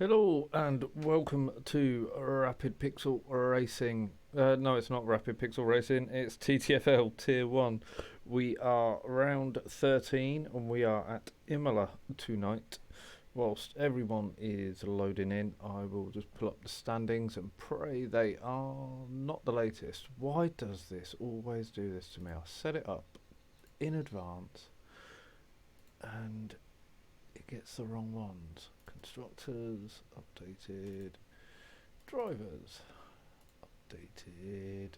Hello and welcome to Rapid Pixel Racing. No, it's not Rapid Pixel Racing, it's TTFL Tier 1. We are round 13 and we are at Imola tonight. Whilst everyone is loading in, I will just pull up the standings and pray they are not the latest. Why does this always do this to me? I set it up in advance and it gets the wrong ones. Constructors, updated. Drivers, updated.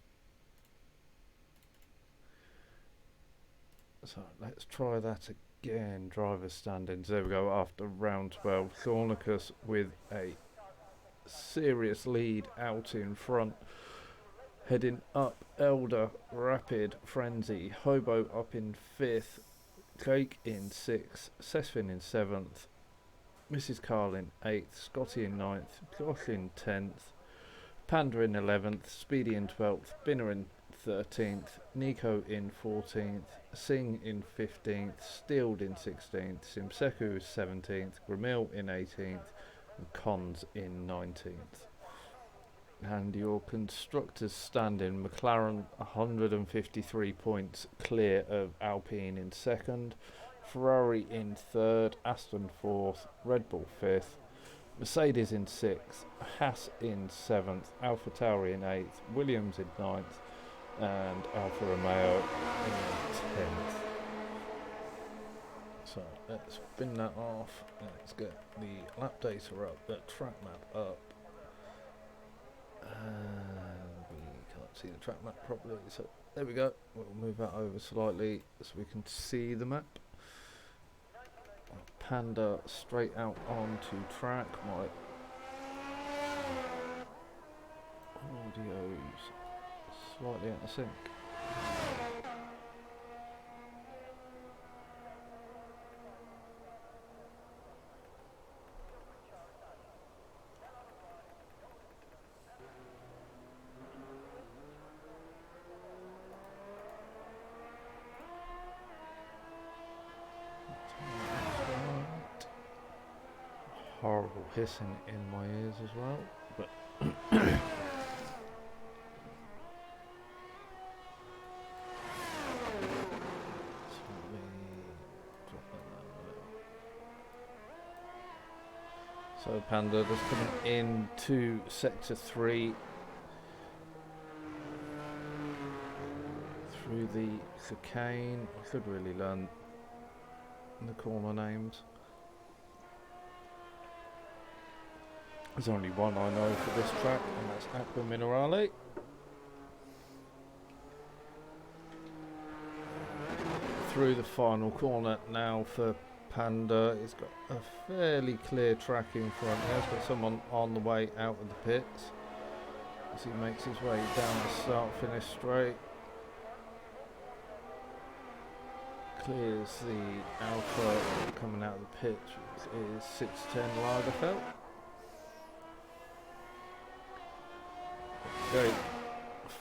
So let's try that again. Driver standings. There we go. After round 12, Thornicus with a serious lead out in front. Heading up, Elder, Rapid, Frenzy, Hobo up in 5th, Cake in 6th, Sesfin in 7th, Mrs. Carl in 8th, Scotty in 9th, Josh in 10th, Panda in 11th, Speedy in 12th, Binner in 13th, Nico in 14th, Singh in 15th, Steeled in 16th, Simseku 17th, Gramil in 18th, and Cons in 19th. And your constructors standing, McLaren 153 points clear of Alpine in 2nd, Ferrari in 3rd, Aston 4th, Red Bull 5th, Mercedes in 6th, Haas in 7th, AlphaTauri in 8th, Williams in 9th, and Alfa Romeo in 10th. So let's spin that off, let's get the lap data up, the track map up. And we can't see the track map properly, so there we go. We'll move that over slightly so we can see the map. Panda straight out onto track. My audio's slightly out of sync. Horrible hissing in my ears as well, but so Panda just coming into sector 3 through the chicane. I should really learn the corner names. There's only one I know for this track, and that's Aqua Minerale. Through the final corner now for Panda. He's got a fairly clear track in front. He has got someone on the way out of the pits as he makes his way down the start-finish straight. Clears the Alpha coming out of the pits, which is 610 Lagerfeld. Okay,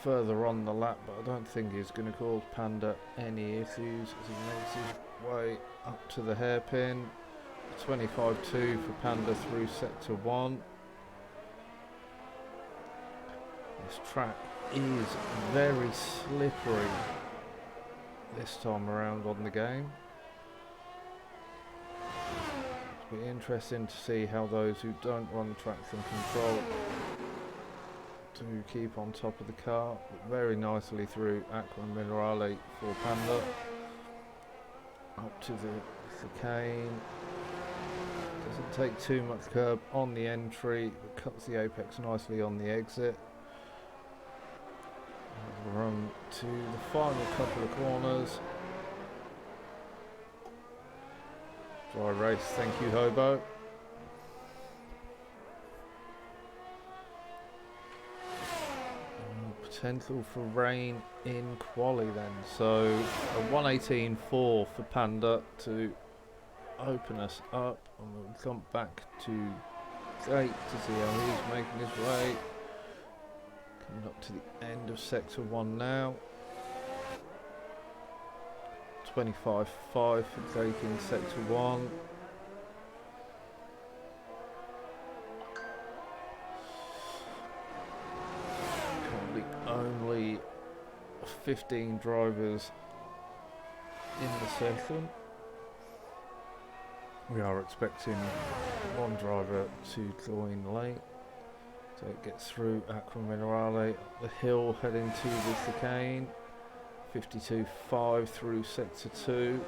further on the lap, but I don't think he's going to cause Panda any issues as he makes his way up to the hairpin. 25.2 for Panda through sector 1. This track is very slippery this time around on the game. It'll be interesting to see how those who don't run traction control to keep on top of the car. Very nicely through Aqua Minerale for Panda. Up to the chicane. Doesn't take too much curb on the entry, but cuts the apex nicely on the exit. Run to the final couple of corners. Dry race, thank you Hobo. Potential for rain in quali then, so a 118.4 for Panda to open us up, and we'll jump back to Jake to see how he's making his way. Coming up to the end of sector 1 now. 25.5 for Jake in sector 1. 15 drivers in the session. We are expecting one driver to join late, so it gets through Aqua Minerale up the hill heading to the chicane. 52.5 through sector 2.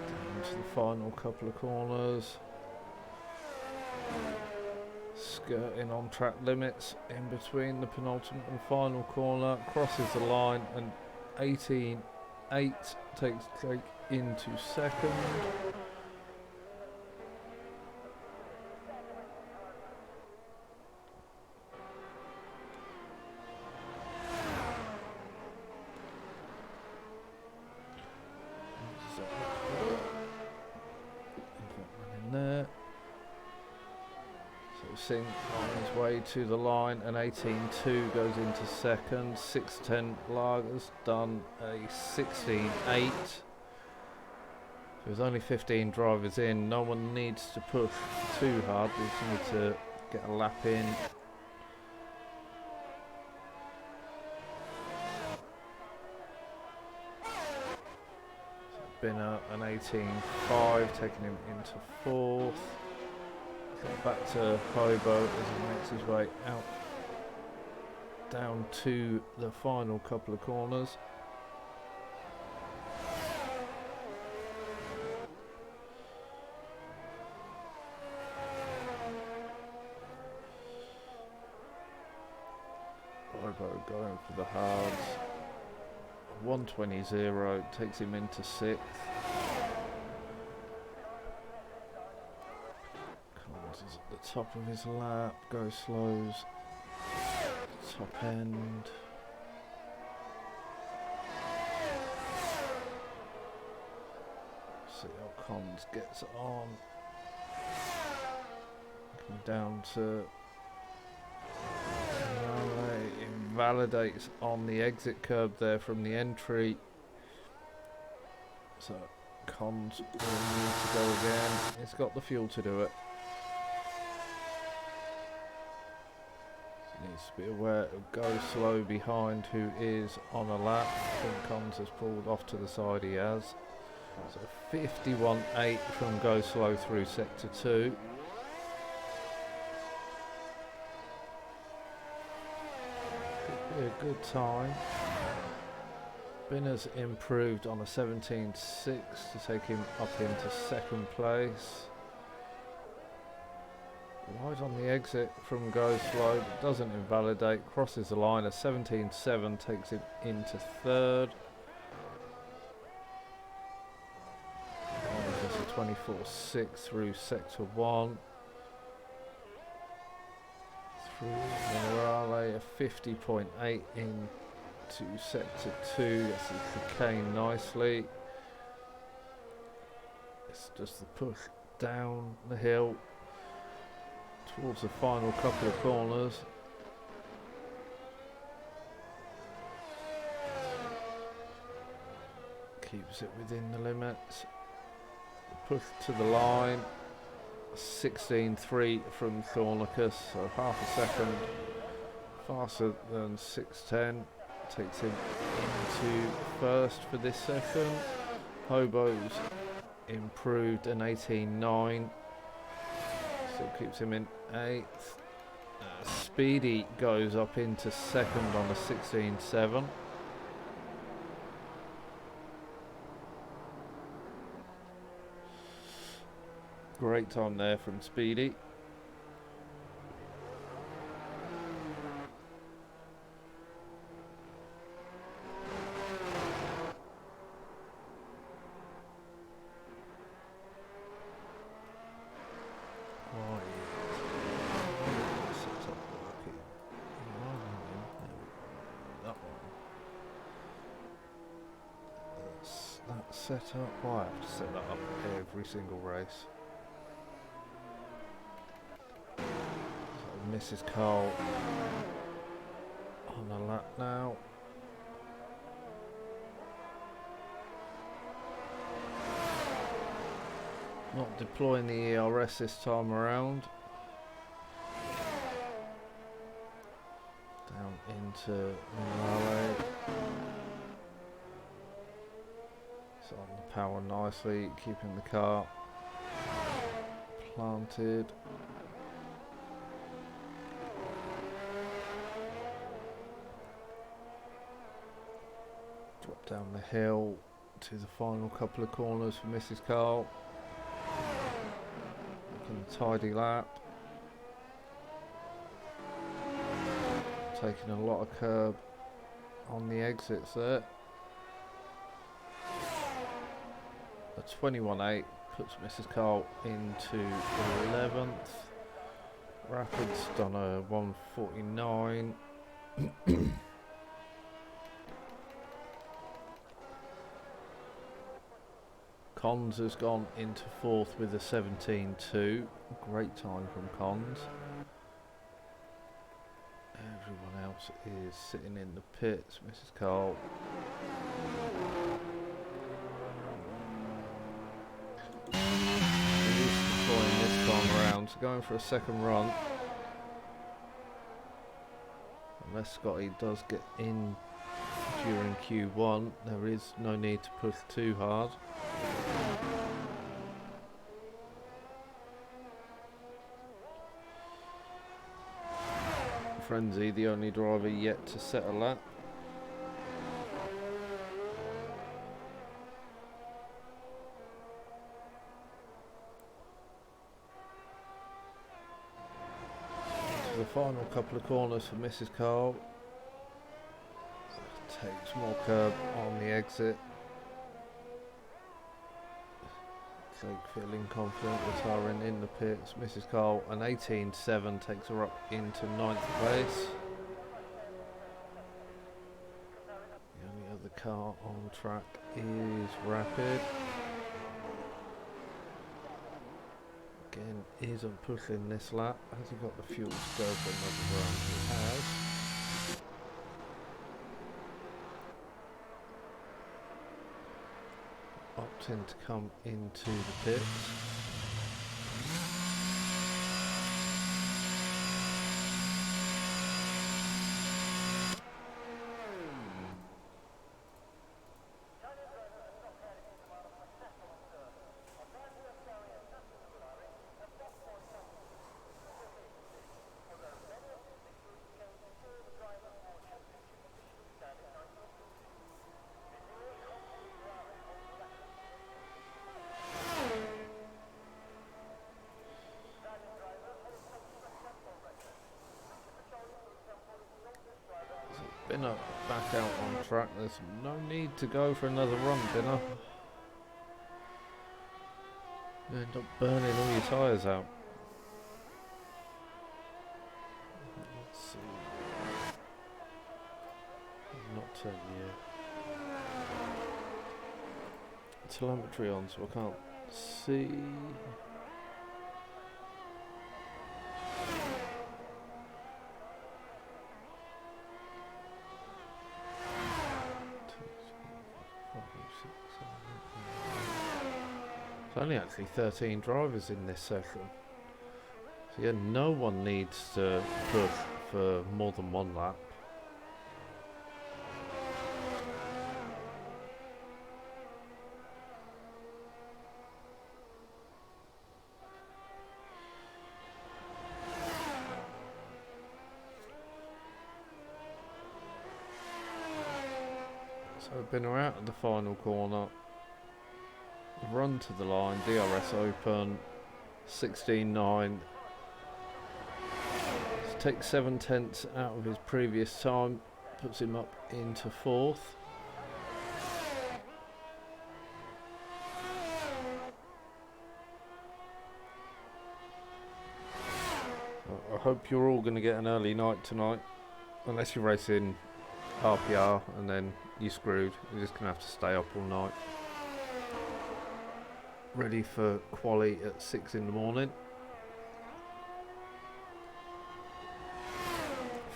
Down to the final couple of corners. Skirting on track limits in between the penultimate and final corner, crosses the line, and 18.8 takes Jake into second. In there. Singh on his way to the line, and 18.2 goes into second. 6.10 Lager's done a 16.8. So there's only 15 drivers in. No one needs to push too hard. We just need to get a lap in. So Binner an 18.5, taking him into fourth. Back to Hobo as he makes his way out down to the final couple of corners. Hobo going for the hards. 1:20.0 takes him into sixth. Is at the top of his lap, go slows, top end. See how Cons gets on. Coming down to invalidates on the exit curb there from the entry. So Cons will need to go again. He's got the fuel to do it. Needs to be aware of go slow behind who is on a lap. I think Cons has pulled off to the side, he has. So 51.8 from go slow through sector 2. Could be a good time. Binner's improved on a 17.6 to take him up into second place. Wide on the exit from go slow, but doesn't invalidate, crosses the line. A 17.7 takes him into third. There's a 24.6 through sector 1. Through Morale, a 50.8 into sector 2. Gets the chicane nicely. It's just the push down the hill towards the final couple of corners. Keeps it within the limits. Push to the line. 16.3 from Thornicus, so half a second faster than 6.10. Takes him into first for this session. Hobo's improved an 18.9. Still keeps him in 8th. Speedy goes up into second on a 16.7. Great time there from Speedy. Set up. Why I have to set that up every single race. So Mrs. Cole on the lap now. Not deploying the ERS this time around. Down into Imola. It's on the power nicely, keeping the car planted. Drop down the hill to the final couple of corners for Mrs. Carl. Making a tidy lap. Taking a lot of curb on the exits there. A 21.8 puts Mrs. Carl into 11th. Rapids done a 1:49. Cons has gone into 4th with a 17.2. Great time from Cons. Everyone else is sitting in the pits. Mrs. Carl. He's deploying this time around, so going for a second run. Unless Scotty does get in during Q1, there is no need to push too hard. Frenzy, the only driver yet to set a lap. The final couple of corners for Mrs. Carl. Takes more curb on the exit. Jake feeling confident, retiring in the pits. Mrs. Carl, an 18.7 takes her up into 9th place. The only other car on track is Rapid. Again, isn't pushing this lap. Has he got the fuel to go for another run? He has. Opting to come into the pits. Binner back out on track. There's no need to go for another run, Binner. You end up burning all your tyres out. Let's see. Not turned yet. Telemetry on, so I can't see. There's only actually 13 drivers in this session. So yeah, no one needs to push for more than one lap. So Binner out at the final corner. Run to the line, DRS open, 16.9. Takes 7/10 out of his previous time, puts him up into 4th. I hope you're all going to get an early night tonight, unless you're racing RPR and then you're screwed. You're just going to have to stay up all night. Ready for quali at 6 in the morning.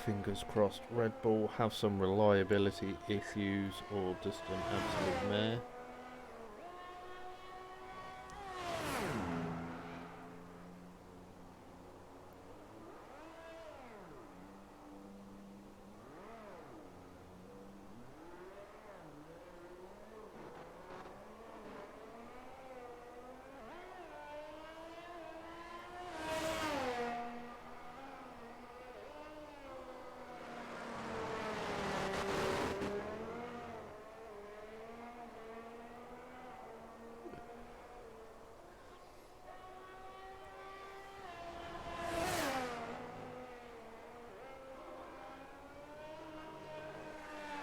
Fingers crossed Red Bull have some reliability issues or just an absolute mare.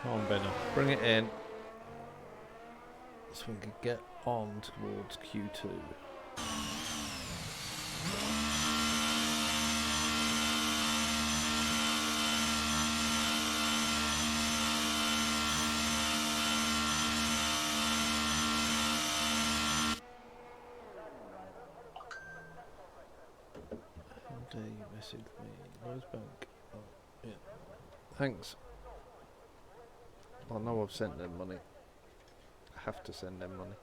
Come on, Benner, bring it in so we can get on towards Q2. How dare you message me? Where's Bank? Oh, yeah. Thanks. I know I've sent them money. I have to send them money.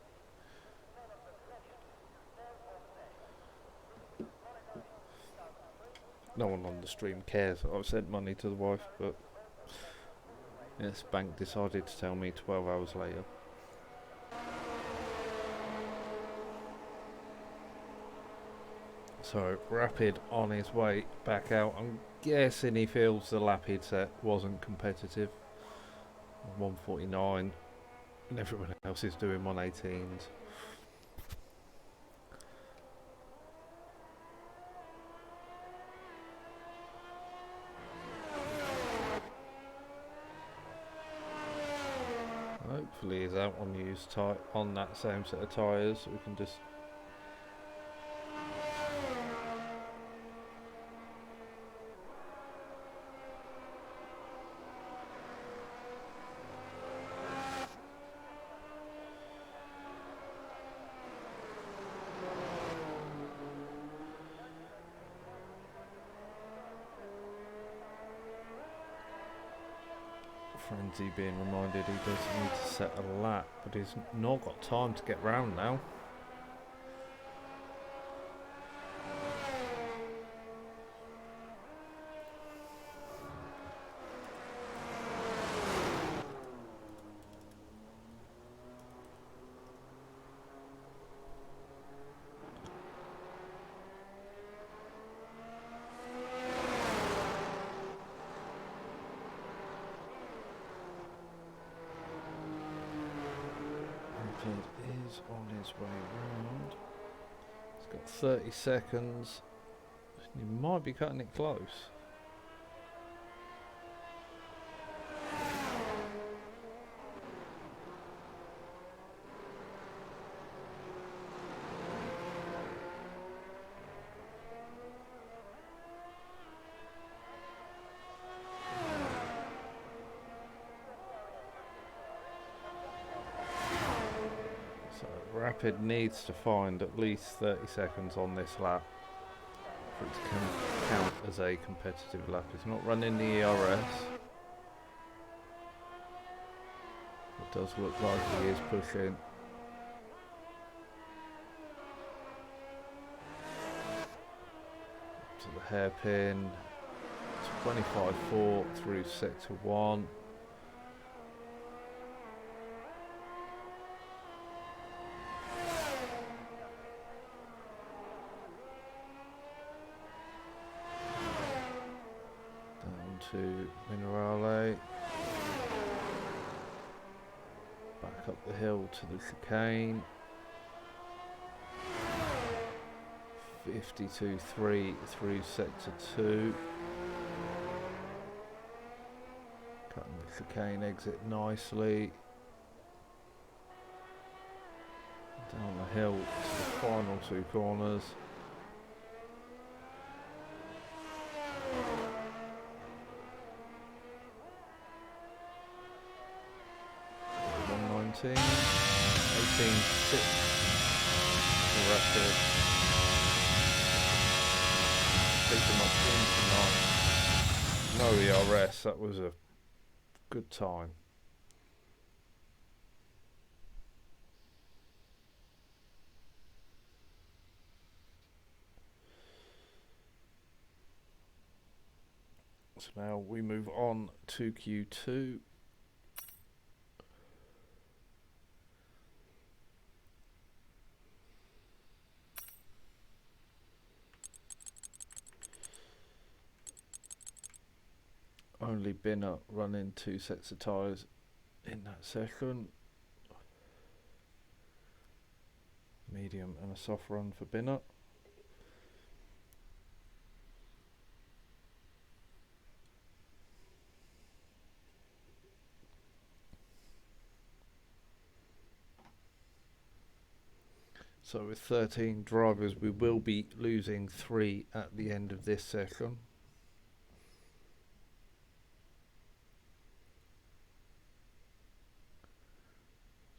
No one on the stream cares that I've sent money to the wife, but yes, Bank decided to tell me 12 hours later. So, Rapid on his way back out. I'm guessing he feels the lap he'd set wasn't competitive. 149, and everyone else is doing 118s. Hopefully he's out on used on that same set of tyres, so we can just Frenzy being reminded he does need to set a lap, but he's not got time to get round now. Is on his way round. He's got 30 seconds. He might be cutting it close. Rapid needs to find at least 30 seconds on this lap for it to count as a competitive lap. He's not running the ERS. It does look like he is pushing. To the hairpin. 25.4 through sector 1. To Minerale, back up the hill to the chicane, 52.3 through sector 2, cutting the chicane exit nicely, down the hill to the final 2 corners. Eighteen, 6 for Rapid. Take them up into 9. No ERS, that was a good time. So now we move on to Q2. Only Binner running 2 sets of tyres in that session. Medium and a soft run for Binner. So with 13 drivers, we will be losing 3 at the end of this session.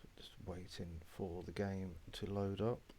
So just waiting for the game to load up.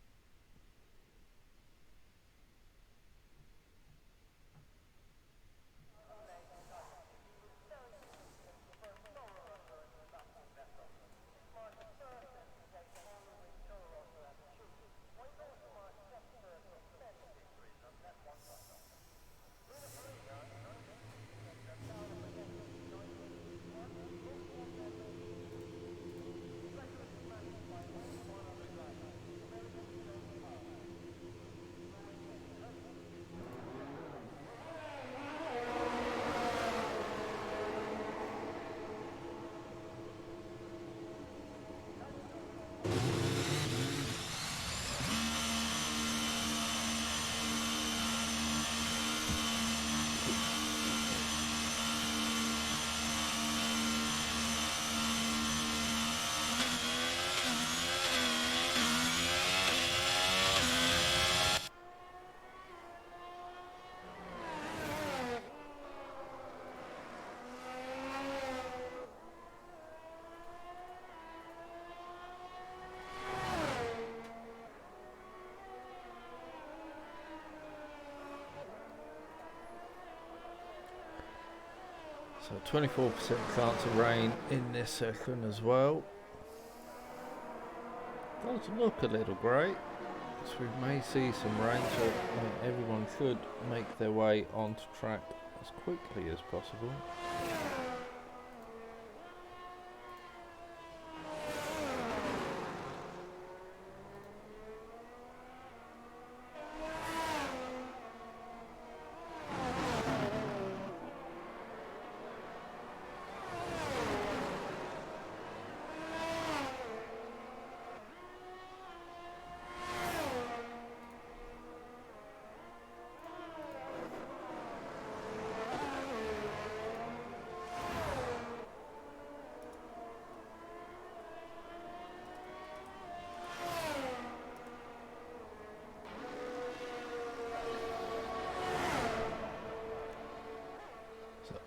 So 24% chance of rain in this session as well. Does look a little grey, so we may see some rain, so everyone should make their way onto track as quickly as possible.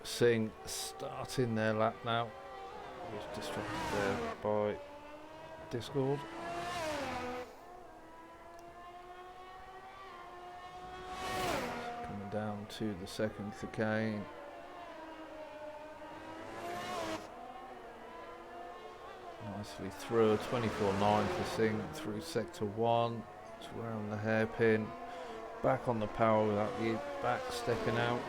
Seeing starting their lap now. Was distracted there by Discord. Coming down to the second chicane. Nicely through 24.9 for Singh through sector 1. It's around the hairpin. Back on the power without the back stepping out.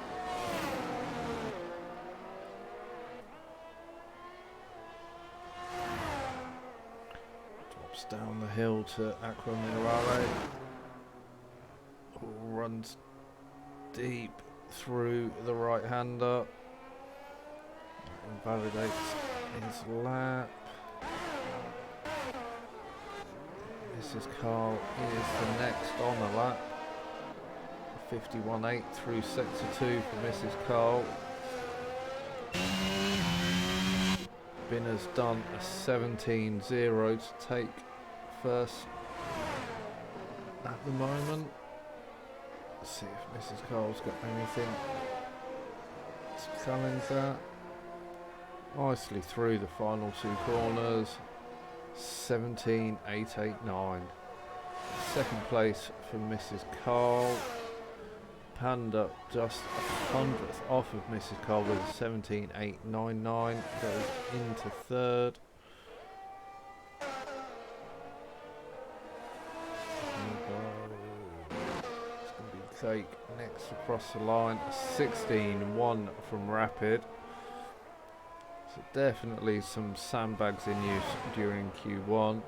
Down the hill to Aqua Minerale. Runs deep through the right hander. Invalidates his lap. Mrs. Carl is the next on the lap. 51.8 through sector 2 for Mrs. Carl. Binner's done a 17.0 to take first at the moment. Let's see if Mrs. Carl's got anything to challenge that. Nicely through the final 2 corners. 17.889. Second place for Mrs. Carl. Panda just a 100th off of Mrs. Carl with a 17.899. Goes into third. It's going to be Cake next across the line. 16.1 from Rapid. So definitely some sandbags in use during Q1.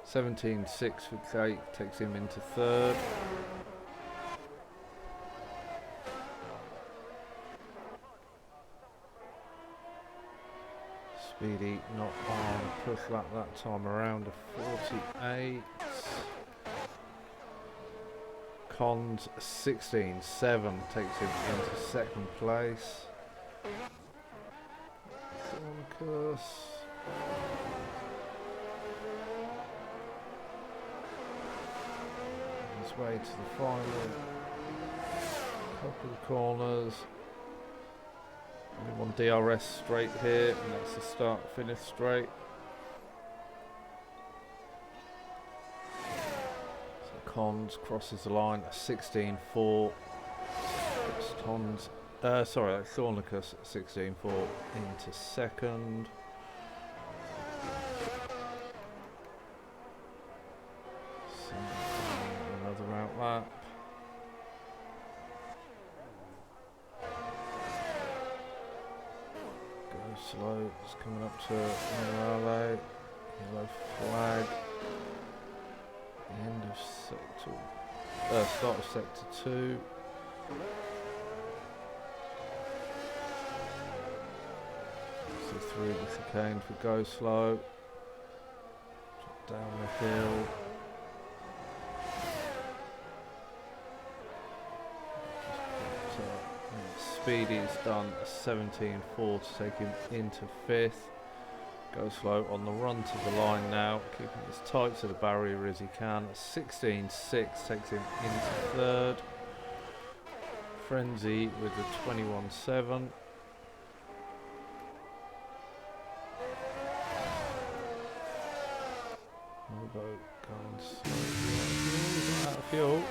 17.6 for Cake takes him into third. Speedy not on push lap that time around, a 48. Cons 16.7 takes him into second place. Chronicus. his way to the final couple of corners. Only one DRS straight here, and that's the start-finish straight. So Cons crosses the line at 16.4. That's Thornicus at 16.4 into second. Another outlap. Go slow, it's coming up to Imola. Yellow flag. The end of sector. Start of sector 2. So through the chicane for go slow. Drop down the hill. Speedy's done a 17.4 to take him into 5th. Go slow on the run to the line now, keeping as tight to the barrier as he can. 16.6 takes him into 3rd. Frenzy with the 21.7. Mobo going slow. Out of fuel.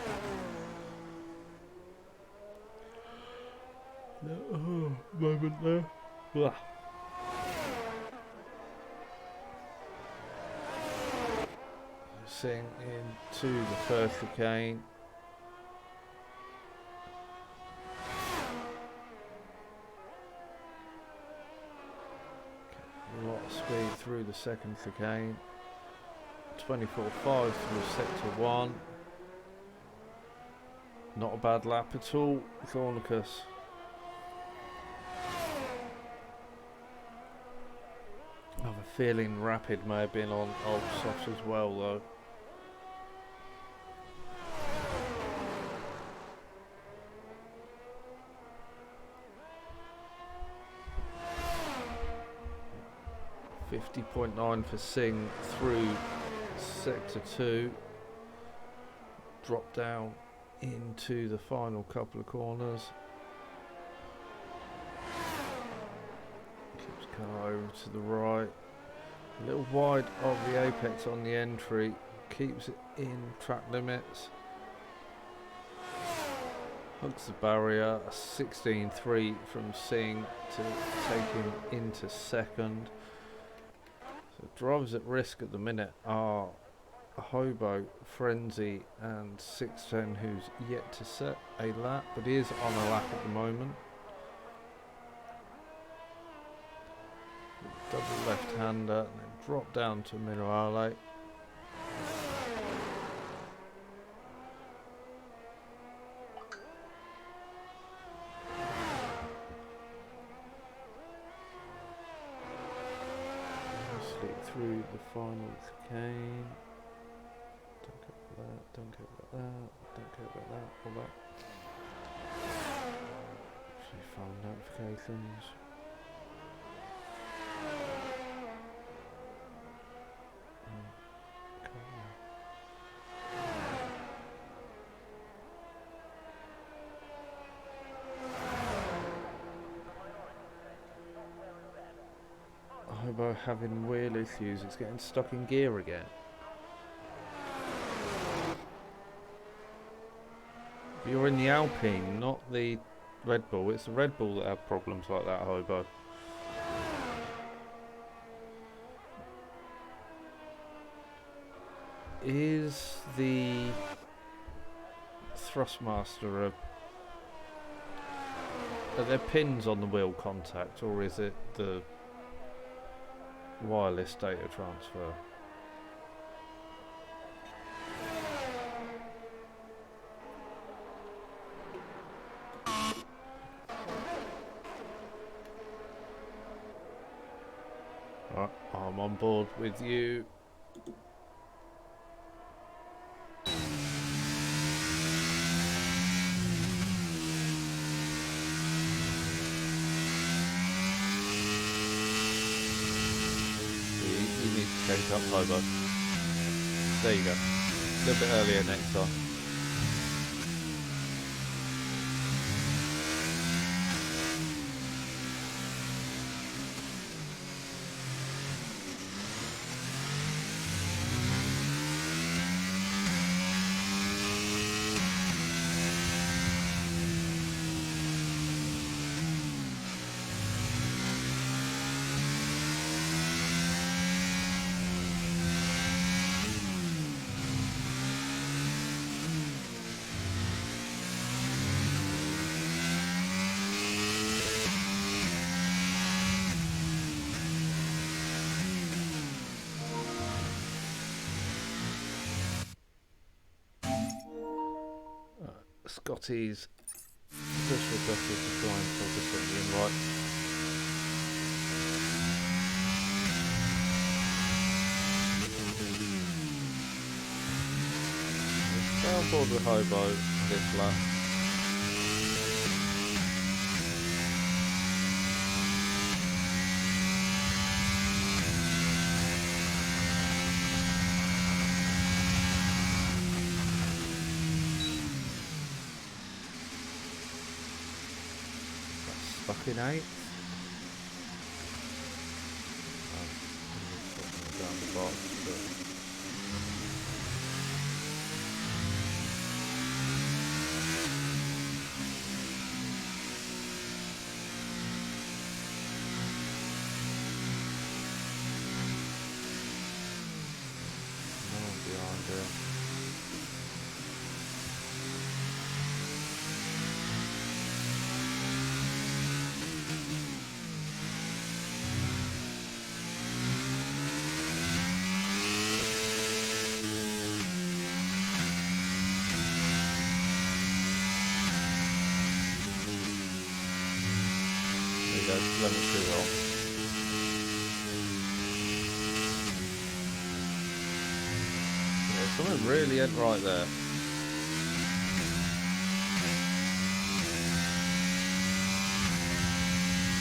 Moment there. Blah. Sing into the first chicane. A lot of speed through the second chicane. 24.5 through sector 1. Not a bad lap at all, Thornicus. I have a feeling Rapid may have been on old softs as well though. .9 for Singh through sector 2. Drop down into the final couple of corners. Car over to the right, a little wide of the apex on the entry, keeps it in track limits, hugs the barrier. A 16.3 from Singh to take him into 2nd. So drivers at risk at the minute are a Hobo, Frenzy and 610, who's yet to set a lap, but he is on a lap at the moment. Double left-hander and then drop down to Minerale. Slip through the final chicane. Don't care about that, don't care about that, don't care about that, all that. Actually found notifications. Hobo having wheel issues, it's getting stuck in gear again. You're in the Alpine, not the Red Bull. It's the Red Bull that have problems like that, Hobo. Is the Thrustmaster are there pins on the wheel contact, or is it the wireless data transfer? Right, I'm on board with you. Change up Hobo. There you go. A little bit earlier next time. Scotty's just adjusted to try and focus on the invite. Downboard the hobo this lap. Stuck in 8th. Down the box, but no one behind her. Let me see on. Yeah, something really ain't right there.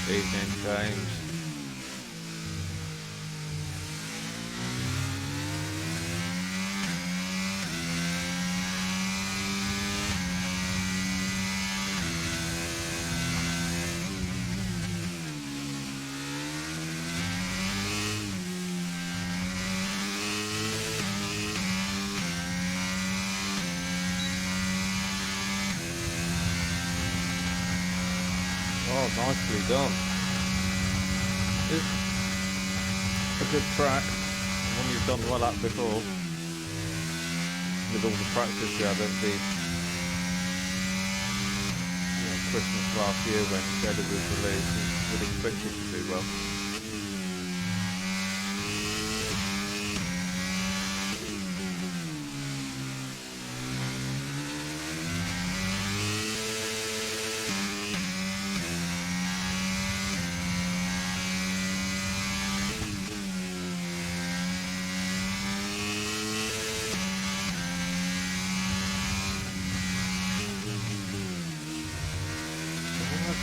Evening, James. Oh, nicely done. It's a good track, one you've done well at before, with all the practice you had at the Christmas last year when Cheddar was released. You would expect it to do well.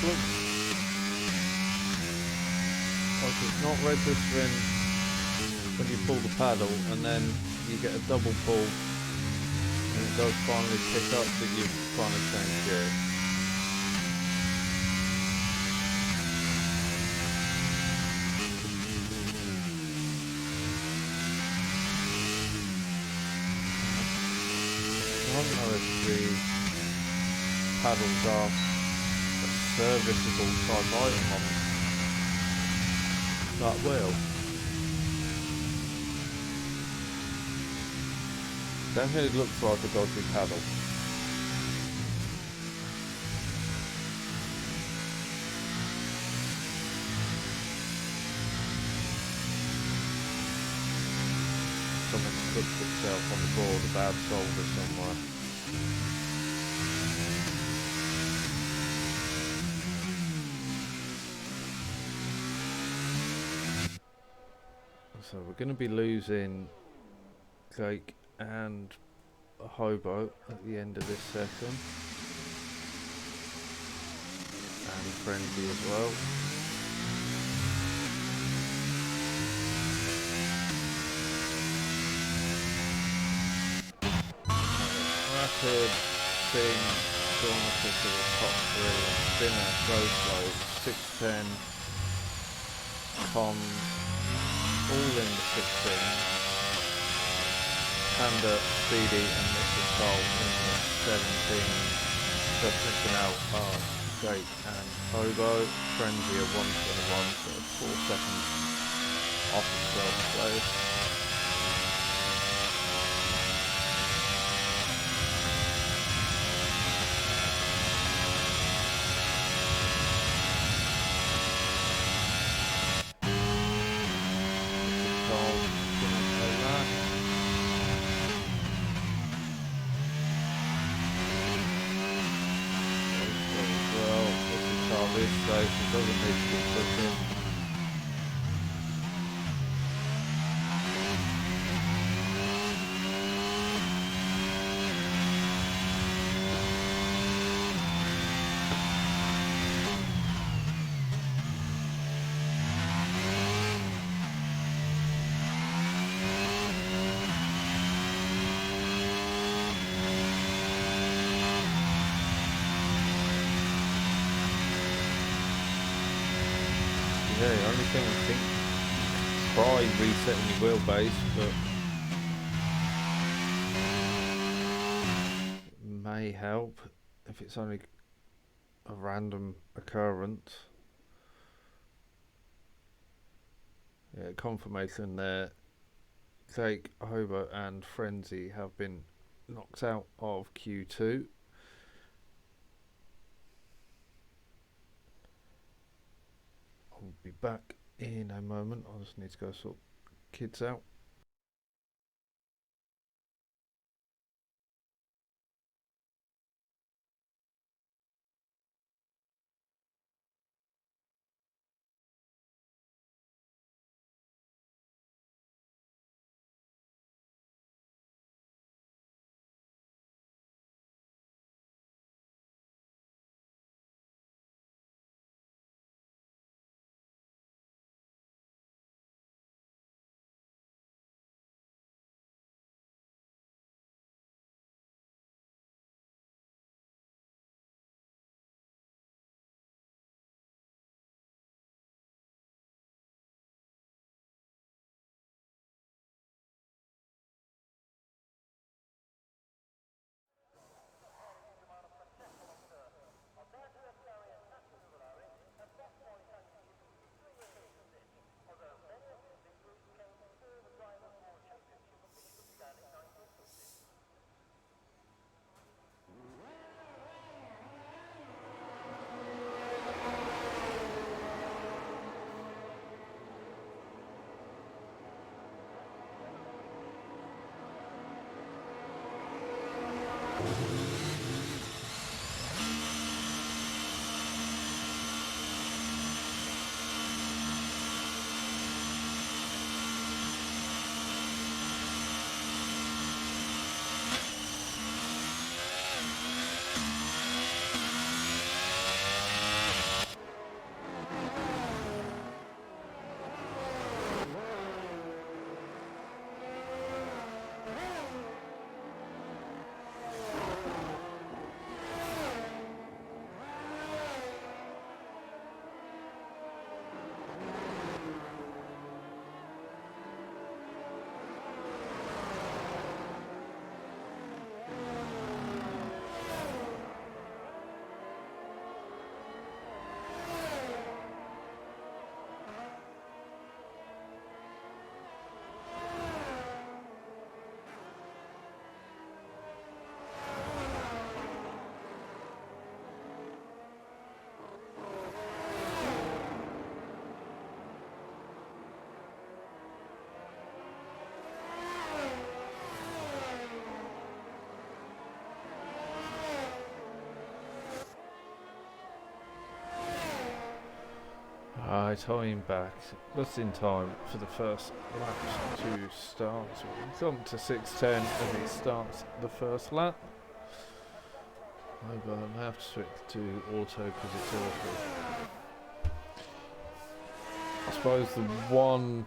Looks like it's not registering when you pull the paddle, and then you get a double pull and it does finally pick up that you've kind of changed gear. I don't know if the paddles are serviceable type item on that wheel. Definitely looks like a dodgy paddle. Something cooked itself on the board, a bad solder somewhere. So we're going to be losing Jake and a hobo at the end of this session, and Frenzy as well. Rapid, Bing, Dornica to the top 3, Spinner, Go Slow, 610, Cons, all in the 16. Panda, Speedy and Mr. Cole in the 17. Just missing out are Jake and Hobo. Frenzy at 121, so 4 seconds off of 12th place. at this stage, it doesn't need to be put in. Yeah, the only thing I think, try resetting your wheelbase, but it may help if it's only a random occurrence. Yeah, confirmation there. Jake, Hobo and Frenzy have been knocked out of Q2. I'll be back in a moment. I just need to go sort kids out. Time back, just in time for the first lap to start. So we've gone to 6:10 as he starts the first lap. I have to switch to auto because it's awful. I suppose the one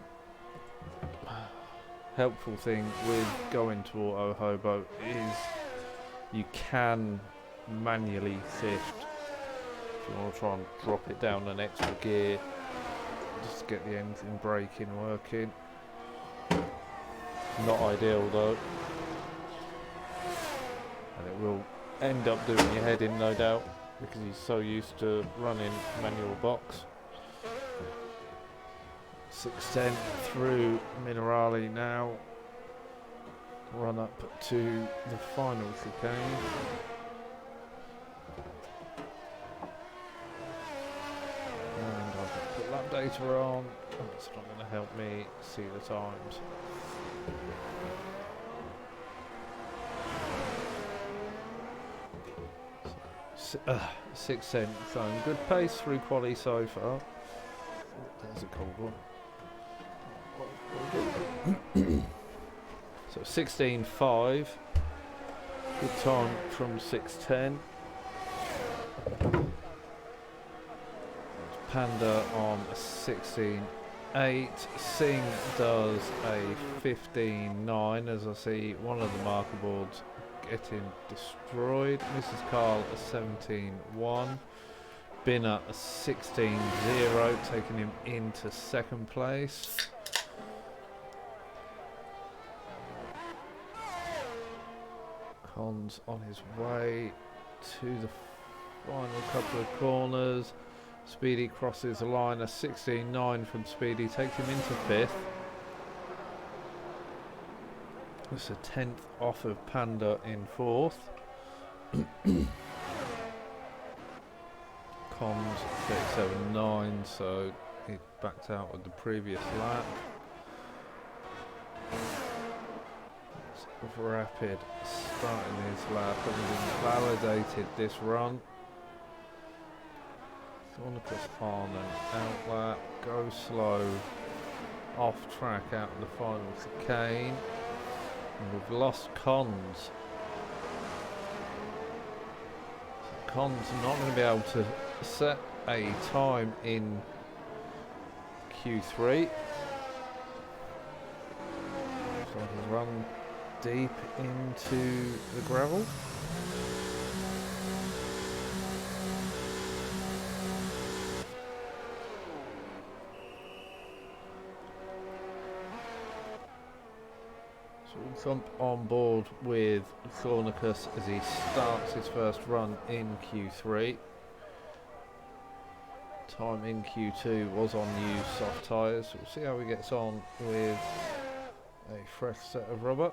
helpful thing with going to auto Hobo is you can manually shift if you want to try and drop it down an extra gear just to get the engine braking working. Not ideal though, and it will end up doing your head in, no doubt, because he's so used to running manual box. 6:10 through Minerali now, run up to the final chicane. And I've put lap data on, and it's not going to help me see the times. 6/10 zone. Good pace through quali so far. There's a cold one. So 16.5. Good time from 6:10. Panda on 16.8. Singh does a 15.9 as I see one of the marker boards getting destroyed. Mrs. Carl a 17.1. Binner a 16.0, taking him into second place. Cons on his way to the final couple of corners. Speedy crosses the line, a 16.9 from Speedy takes him into fifth. That's a 10th off of Panda in fourth. Cons 37.9, so he backed out of the previous lap. Rapid starting his lap and validated this run. Thornicus on and out lap, go slow, off track out of the final chicane. And we've lost Cons. So Cons are not going to be able to set a time in Q3. So he's run deep into the gravel. So we'll jump on board with Thornicus as he starts his first run in Q3. Time in Q2 was on new soft tyres. We'll see how he gets on with a fresh set of rubber.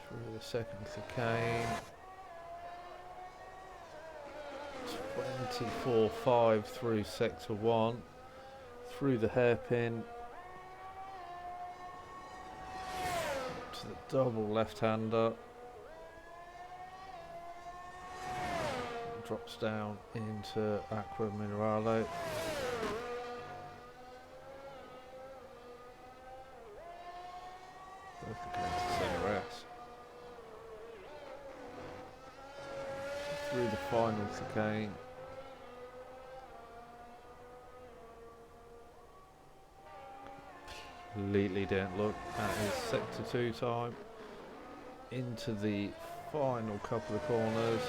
Through the second chicane. 24.5 through sector 1. Through the hairpin. To the double left-hander. Drops down into Aqua Minerale. Both again to CRS. Through the final chicane. Completely didn't look at his sector 2 time. Into the final couple of corners.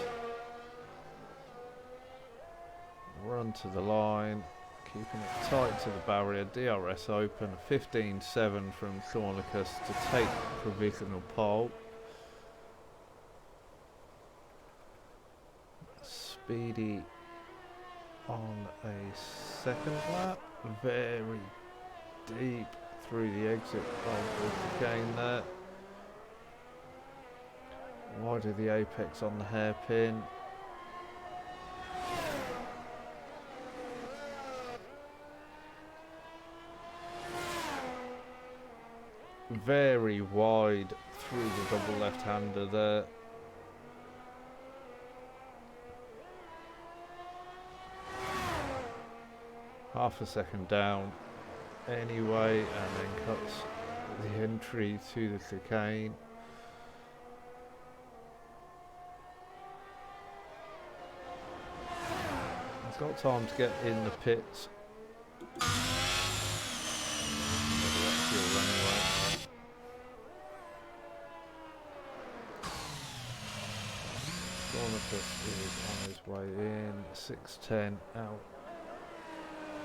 Run to the line, keeping it tight to the barrier. DRS open, 15.7 from Thornicus to take provisional pole. Speedy on a second lap, very deep through the exit of the chicane there. Wide of the apex on the hairpin. Very wide through the double left-hander there. Half a second down anyway, and then cuts the entry to the chicane. He's got time to get in the pits. Is on his way in, 6.10 out,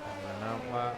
and then out lap.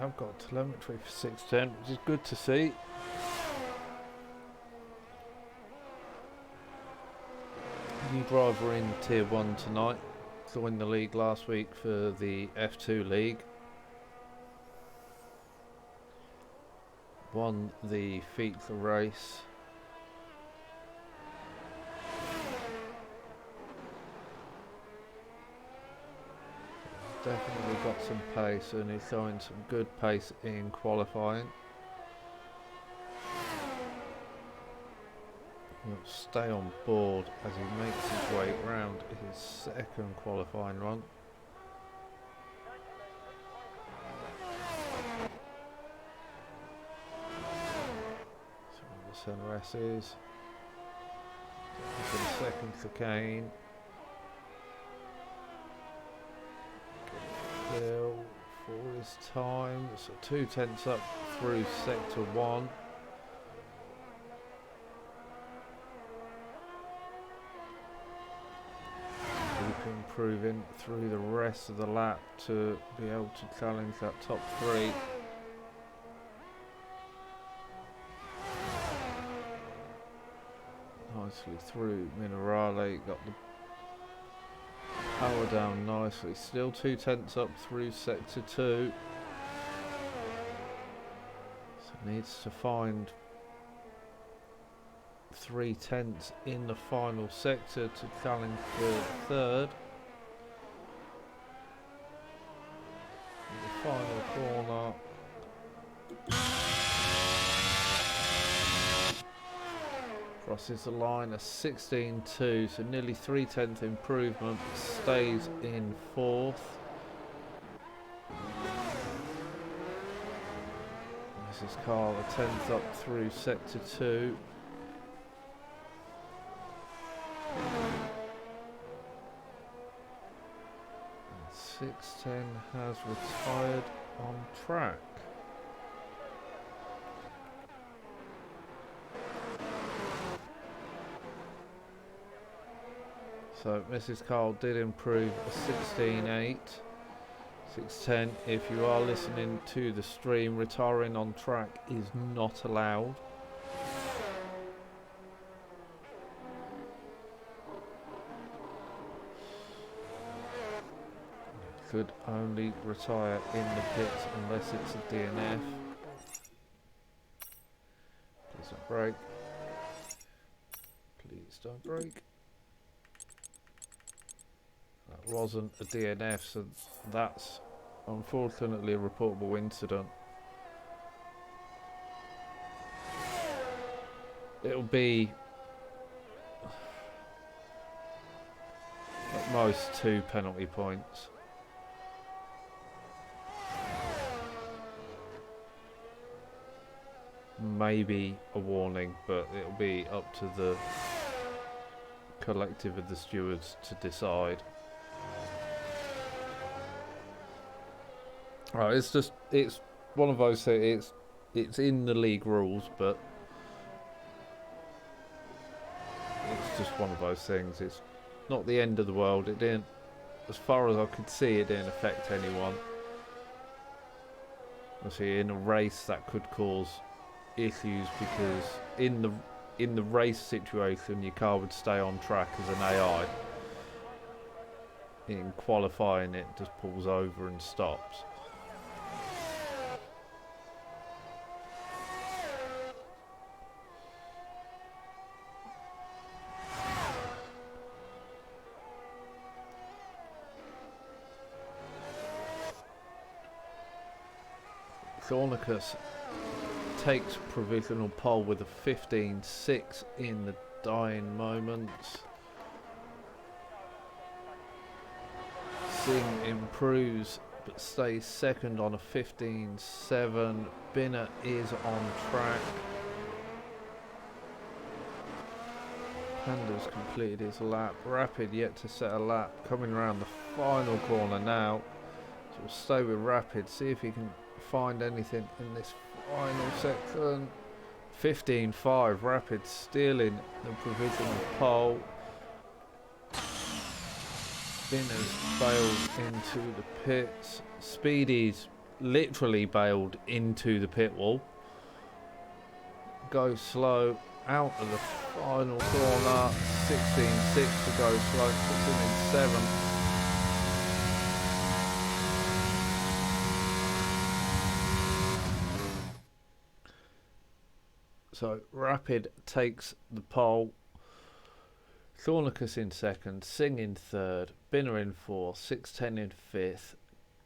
I've got telemetry for 6.10, which is good to see. new driver in Tier 1 tonight. Joined the league last week for the F2 league. Won the feature race. Definitely got some pace, and he's showing some good pace in qualifying. He'll stay on board as he makes his way round his second qualifying run. So the centre S's. For the second chicane. Bill for his time. So 2 tenths up through sector 1. Keep improving through the rest of the lap to be able to challenge that top 3. Nicely through Minerale, got the power down nicely. Still 2 tenths up through sector 2. So needs to find 3 tenths in the final sector to challenge for third. In the final corner. Crosses the line a 16.2, so nearly 3 tenths improvement, stays in 4th. This is Carl, a 10th up through sector 2. And 610 has retired on track. So Mrs. Carl did improve a 16.8, 610. If you are listening to the stream, retiring on track is not allowed. Could only retire in the pits unless it's a DNF. Please don't break. Please don't break. That wasn't a DNF, so that's unfortunately a reportable incident. It'll be at most 2 penalty points. Maybe a warning, but it'll be up to the collective of the stewards to decide. Right, it's one of those things. It's in the league rules, but it's just one of those things. It's not the end of the world. It didn't, as far as I could see, it didn't affect anyone. Obviously, in a race that could cause issues, because in the race situation, your car would stay on track as an AI. In qualifying, it just pulls over and stops. Thornicus takes provisional pole with a 15.6 in the dying moments. Singh improves but stays second on a 15.7. Binner is on track. Panda's completed his lap. Rapid yet to set a lap. Coming around the final corner now. So we'll stay with Rapid. See if he can find anything in this final section. 15.5. Rapid stealing the provisional pole. Binner's bailed into the pits. Speedy's literally bailed into the pit wall. Go slow. out of the final corner. 16.6 to go slow, puts him in 7th. So Rapid takes the pole. Thornicus in 2nd, Singh in 3rd, Binner in 4th, 610 in 5th,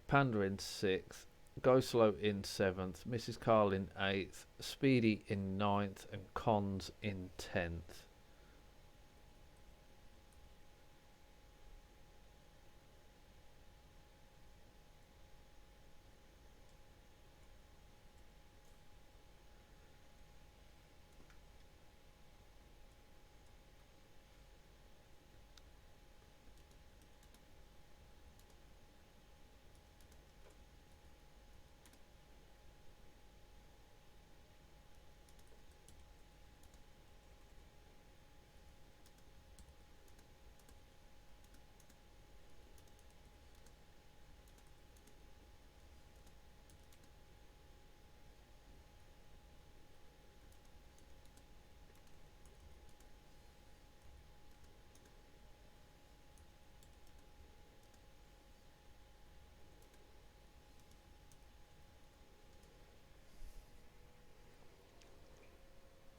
Panda in 6th, Go Slow in 7th, Mrs. Carl in 8th, Speedy in 9th, and Cons in 10th.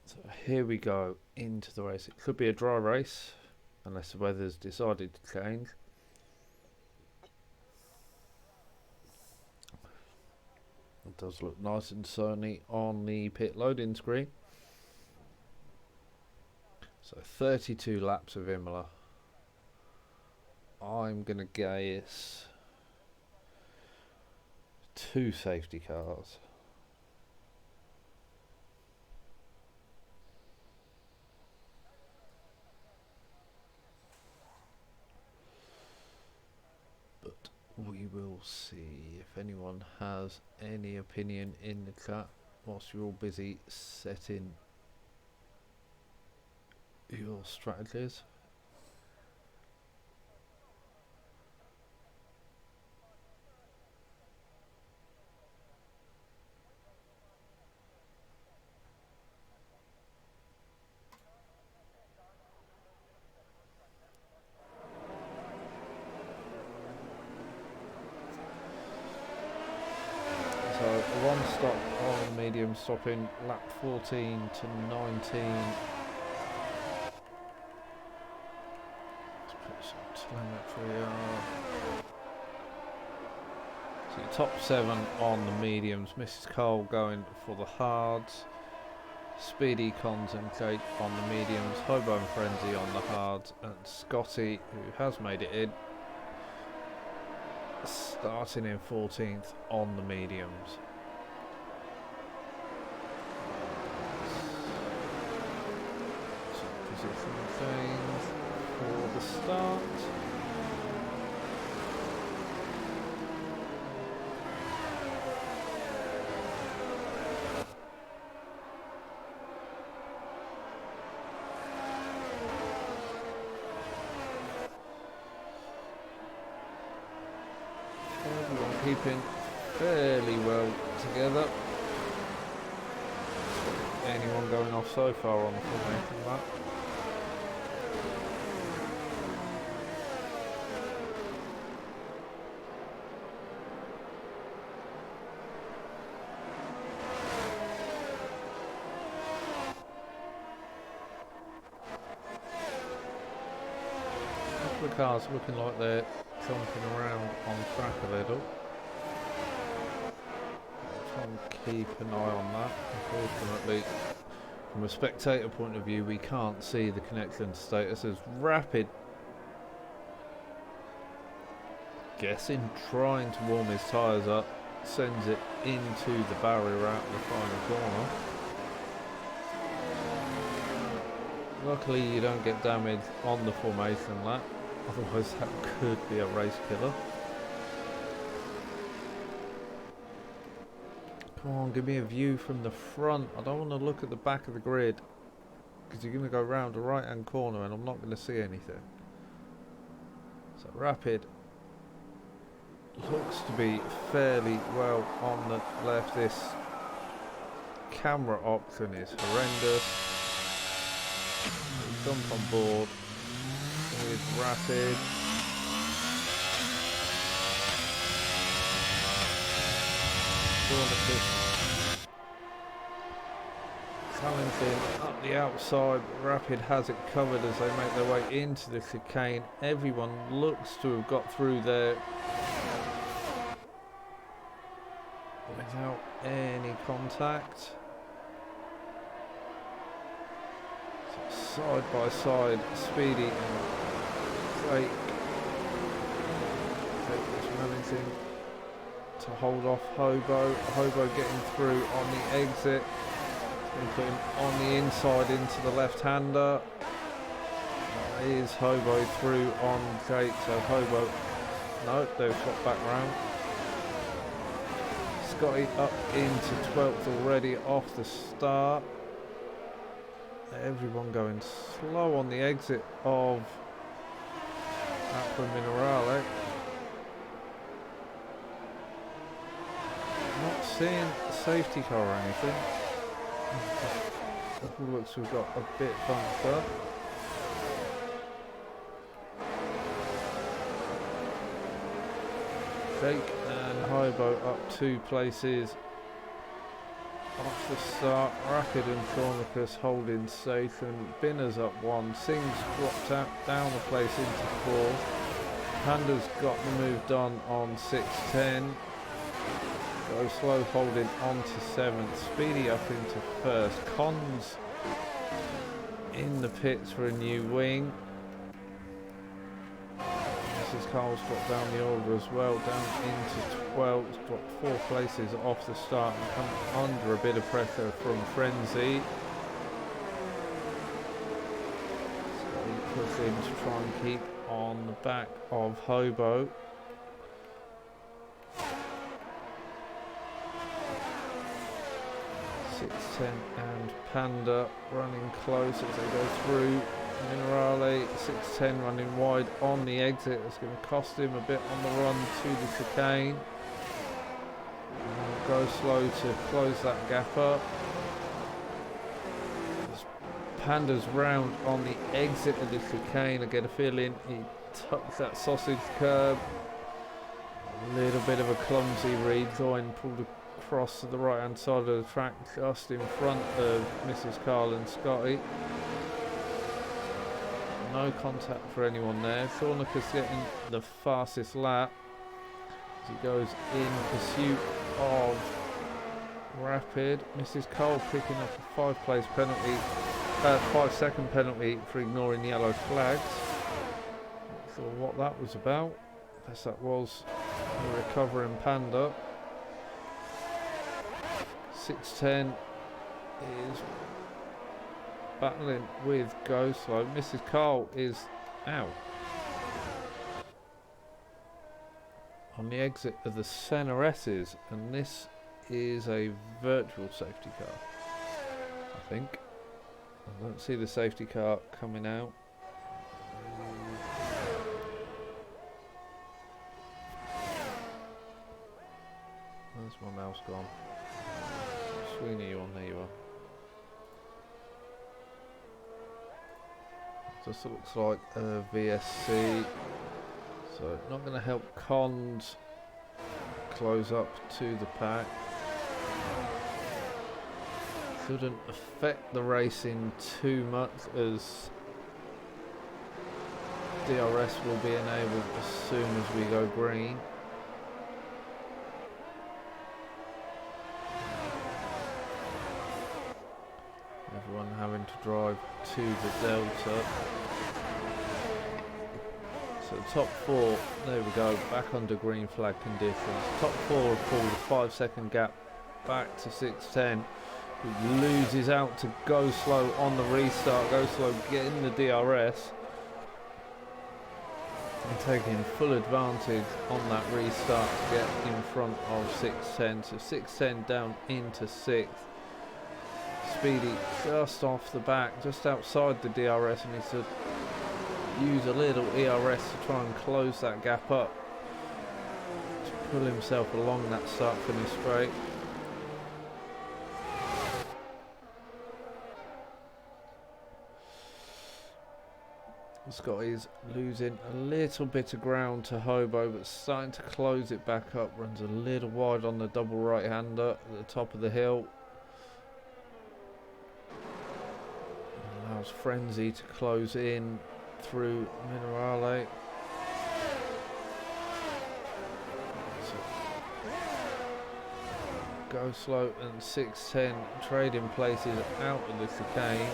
So here we go into the race. It could be a dry race unless the weather's decided to change. It does look nice and sunny on the pit loading screen. So 32 laps of Imola. I'm going to guess 2 safety cars. But we will see. If anyone has any opinion in the chat whilst you're all busy setting your strategies. So one stop on medium, stopping lap 14 to 19. Let's put some telemetry on. So your top 7 on the mediums. Mrs. Cole going for the hards. Speedy, Cons and Jake on the mediums. Hobo and Frenzy on the hards. And Scotty, who has made it in, starting in 14th on the mediums. So position change for the start. Everyone keeping fairly well together. Anyone going off so far on the formation lap? A couple of cars looking like they're jumping around on track a little. Try and keep an eye on that. Unfortunately, from a spectator point of view, we can't see the connection status as Rapid, guessing, trying to warm his tyres up, sends it into the barrier out in the final corner. Luckily you don't get damage on the formation lap, otherwise that could be a race killer. Come on, give me a view from the front. I don't want to look at the back of the grid, because you're going to go round the right hand corner and I'm not going to see anything. So Rapid looks to be fairly well on the left. This camera option is horrendous. jump on board with Rapid. Challenging up the outside, Rapid has it covered as they make their way into the chicane. Everyone looks to have got through there without any contact. So side by side, Speedy and Drake. Drake is managing to hold off Hobo. Hobo getting through on the exit. And put him on the inside into the left-hander. Is Hobo through on Jake, so Hobo, no, they've swapped back round. Scotty up into 12th already off the start. Everyone going slow on the exit of Aqua Minerale. Not seeing a safety car or anything. Looks we've got a bit bumped up. Jake and Hobo up 2 places off the start. Rapid and Thornicus holding safe, and Binner's up 1. Singh's dropped out down a place into 4th. Panda's got the move done on 6-10. Go slow holding on to 7th. Speedy up into 1st. Cons in the pits for a new wing. Mrs. Carl's dropped down the order as well, down into 12th. Dropped 4 places off the start and come under a bit of pressure from Frenzy. So he puts in to try and keep on the back of Hobo. 6-10 and Panda running close as they go through. Minerale, 6-10 running wide on the exit. It's going to cost him a bit on the run to the chicane. And go slow to close that gap up. As Panda's round on the exit of the chicane. I get a feeling he tucks that sausage curb. A little bit of a clumsy read, going pulled across to the right hand side of the track, just in front of Mrs. Carl and Scotty. No contact for anyone there. Thornicus getting the fastest lap as he goes in pursuit of Rapid. Mrs. Cole picking up a 5-place penalty, 5-second penalty for ignoring yellow flags. Not sure what that was about. Guess that was a recovering Panda. 6-10 is battling with Go Slow. Mrs. Carl is out on the exit of the Senaresses, and this is a virtual safety car, I think. I don't see the safety car coming out. Where's my mouse gone? Sweeney, you on? There you are. Just looks like a VSC, so not going to help Cons close up to the pack. Shouldn't affect the racing too much, as DRS will be enabled as soon as we go green. Everyone having to drive to the Delta. So top 4, there we go, back under green flag conditions. Top 4 have pulled a 5-second gap back to 6-10. He loses out to Go Slow on the restart. Go Slow getting the DRS and taking full advantage on that restart to get in front of 6-10. So 6-10 down into 6th. Speedy just off the back, just outside the DRS, and needs to use a little ERS to try and close that gap up to pull himself along that start finish straight. Scotty's losing a little bit of ground to Hobo, but starting to close it back up. Runs a little wide on the double right-hander at the top of the hill. Allows Frenzy to close in through Minerale. Go Slow and 610 trading places out of the chicane.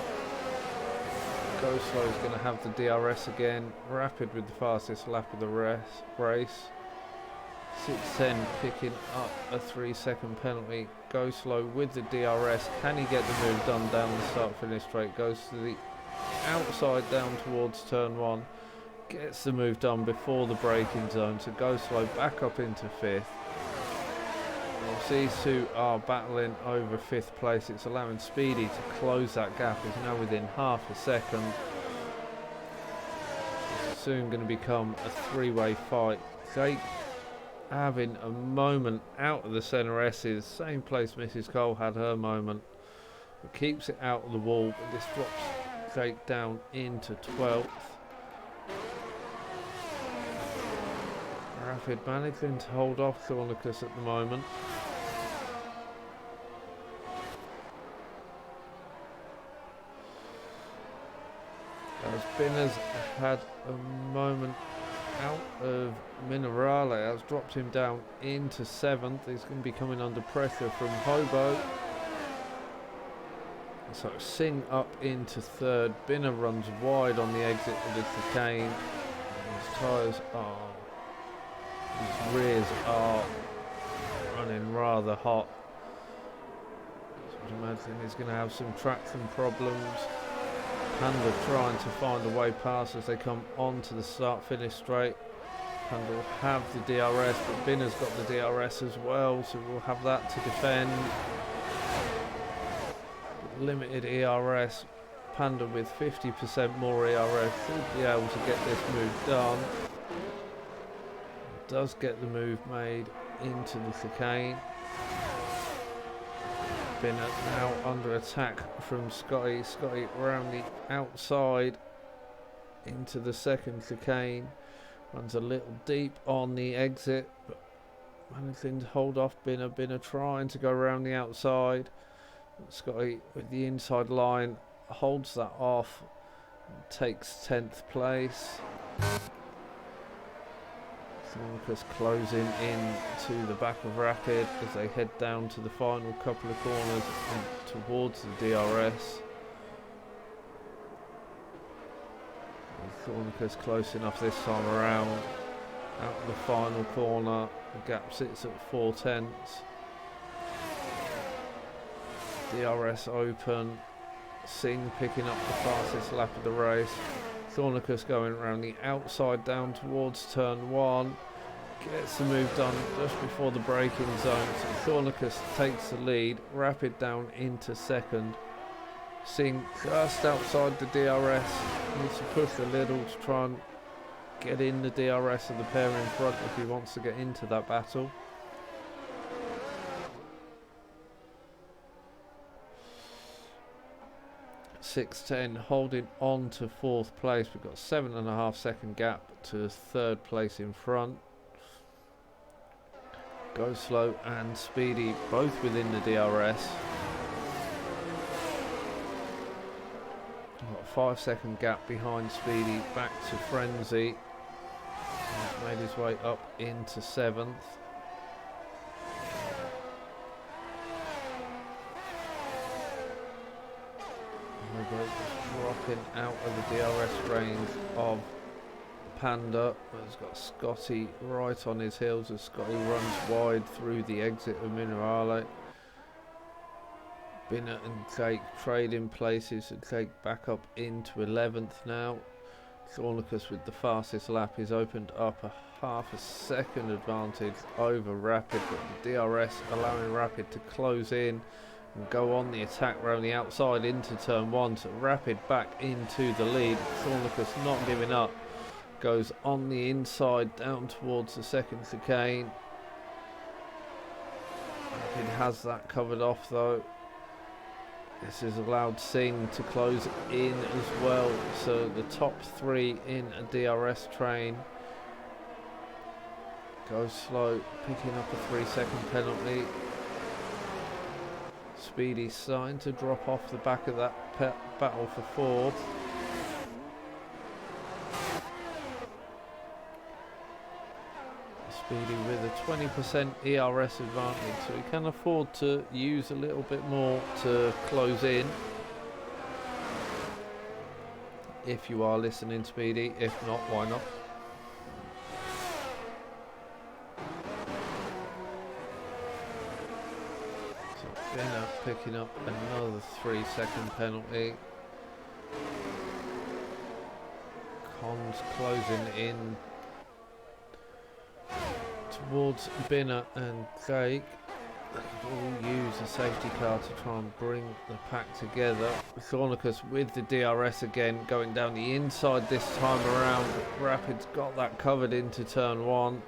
Go Slow is going to have the DRS again. Rapid with the fastest lap of the race. 610 picking up a 3-second penalty. Go Slow with the DRS. Can he get the move done down the start-finish straight? Goes to the outside down towards turn 1. Gets the move done before the braking zone. So Go Slow back up into 5th. These two are battling over 5th place. It's allowing Speedy to close that gap. He's now within half a second. It's soon going to become a 3-way fight. Jake having a moment out of the centre S's. Same place Mrs. Cole had her moment. But keeps it out of the wall. But this drops Jake down into 12th. Rapid managing to hold off Thornicus at the moment. As Binner's had a moment out of Minerale, has dropped him down into 7th. He's going to be coming under pressure from Hobo. So Singh up into 3rd. Binner runs wide on the exit of the chicane. His tyres are, his rears are running rather hot. So I'd imagine he's going to have some traction problems. Panda trying to find a way past as they come onto the start-finish straight. Panda will have the DRS, but Binner's got the DRS as well, so we'll have that to defend. Limited ERS. Panda with 50% more ERS should be able to get this move done. Does get the move made into the chicane. Binner now under attack from Scotty. Scotty around the outside into the 2nd chicane. Runs a little deep on the exit, but managing to hold off Binner. Binner trying to go around the outside. Scotty with the inside line holds that off and takes 10th place. Thornicus closing in to the back of Rapid as they head down to the final couple of corners and towards the DRS. Thornicus close enough this time around. Out of the final corner, the gap sits at 4/10. DRS open. Singh picking up the fastest lap of the race. Thornicus going around the outside down towards turn 1. Gets the move done just before the braking zone. So Thornicus takes the lead. Rapid down into 2nd. Singh just outside the DRS. Needs to push a little to try and get in the DRS of the pair in front if he wants to get into that battle. .610 holding on to 4th place. We've got a 7.5 second gap to 3rd place in front. Go Slow and Speedy both within the DRS. Got a 5-second gap behind Speedy, back to Frenzy. He's made his way up into 7th. Dropping out of the DRS range of Panda. He's got Scotty right on his heels as Scotty runs wide through the exit of Minerale. Binner and Jake trading places, and Jake back up into 11th now. Thornicus with the fastest lap. He's opened up a half a second advantage over Rapid, but the DRS allowing Rapid to close in and go on the attack round the outside into turn 1. So Rapid back into the lead. Thornicus not giving up. Goes on the inside down towards the 2nd chicane. Rapid has that covered off though. This has allowed Singh to close in as well. So the top 3 in a DRS train. Go slow, picking up a 3-second penalty. Speedy starting to drop off the back of that battle for 4th. Speedy with a 20% ERS advantage, so he can afford to use a little bit more to close in. If you are listening, Speedy. If not, why not? So Binner picking up another 3-second penalty. Cons closing in towards Binner and Jake. They could all use a safety car to try and bring the pack together. Thornicus with the DRS again, going down the inside this time around. Rapid's got that covered into turn 1.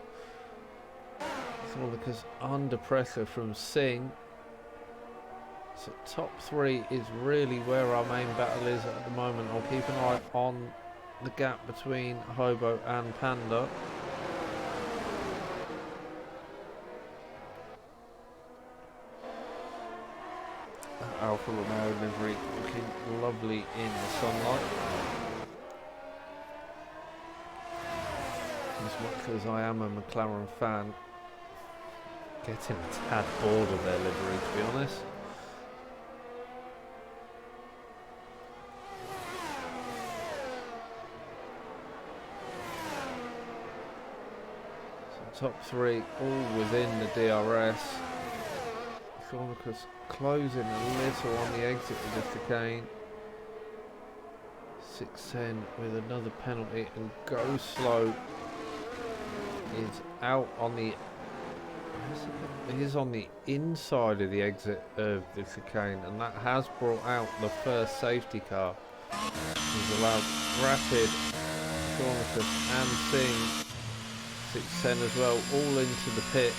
Thornicus under pressure from Singh. So top 3 is really where our main battle is at the moment. I'll keep an eye on the gap between Hobo and Panda. Alfa Romeo livery looking lovely in the sunlight. As much as I am a McLaren fan, getting a tad bored of their livery, to be honest. So top 3 all within the DRS. Thornicus closing a little on the exit of the chicane. 610 with another penalty, and Go Slow is out on the inside of the exit of the chicane, and that has brought out the first safety car. He's allowed Rapid, Thornicus and Singh, 610 as well, all into the pits.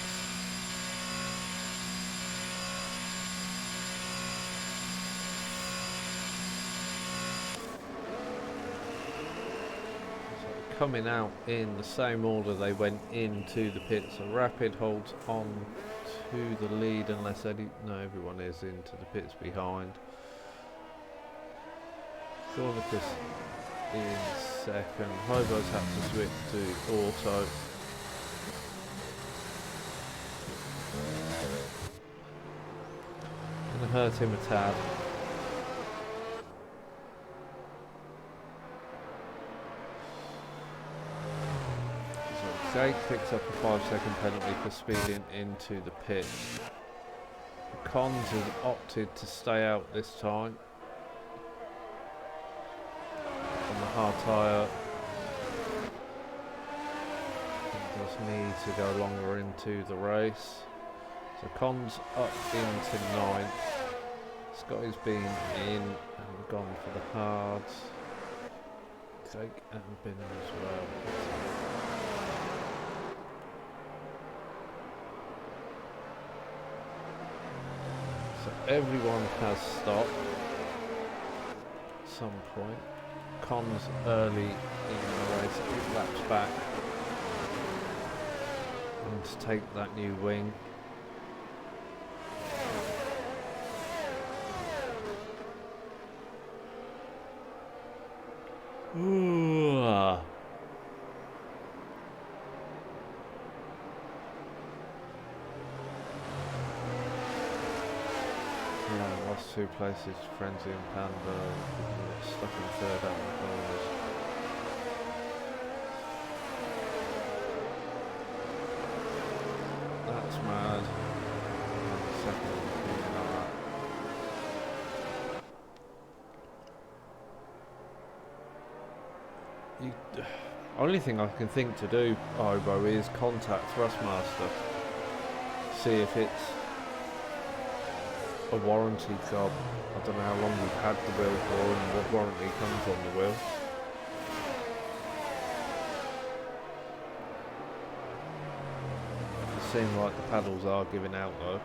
Coming out in the same order they went into the pit, so Rapid holds on to the lead unless everyone is into the pits behind. Thornicus in second. Hobo's had to switch to auto. Gonna hurt him a tad. Jake picks up a 5-second penalty for speeding into the pit. Cons has opted to stay out this time on the hard tyre. He does need to go longer into the race. So Cons up into 9th. Scotty's been in and gone for the hards. Jake and Binner as well. Everyone has stopped at some point. Cons early in the race, 8 laps back, and to take that new wing. Ooh. Lost 2 places, Frenzy and Panda, stuck in 3rd out of the corners. That's mad. Second only thing I can think to do, Hobo, is contact Thrustmaster. See if it's a warranty job. I don't know how long we've had the wheel for and what warranty comes on the wheel. It seems like the paddles are giving out though.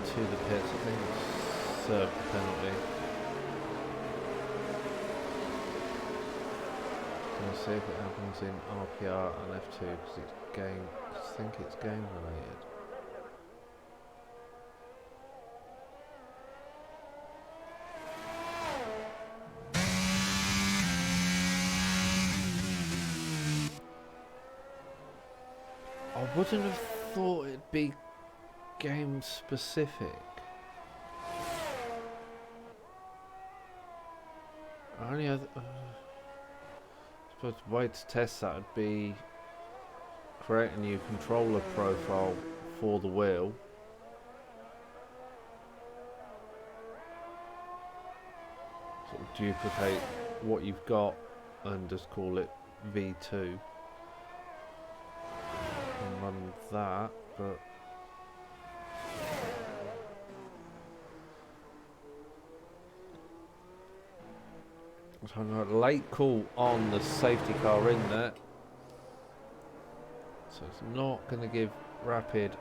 to the pits. I think it's served the penalty. Gonna see if it happens in RPR and F2 because it's game. I think it's game related. I wouldn't have thought it'd be game specific. Only other, I suppose the way to test that would be create a new controller profile for the wheel. Sort of duplicate what you've got and just call it V2. And run that, but so I'm got a late call on the safety car in there, so it's not going to give Rapid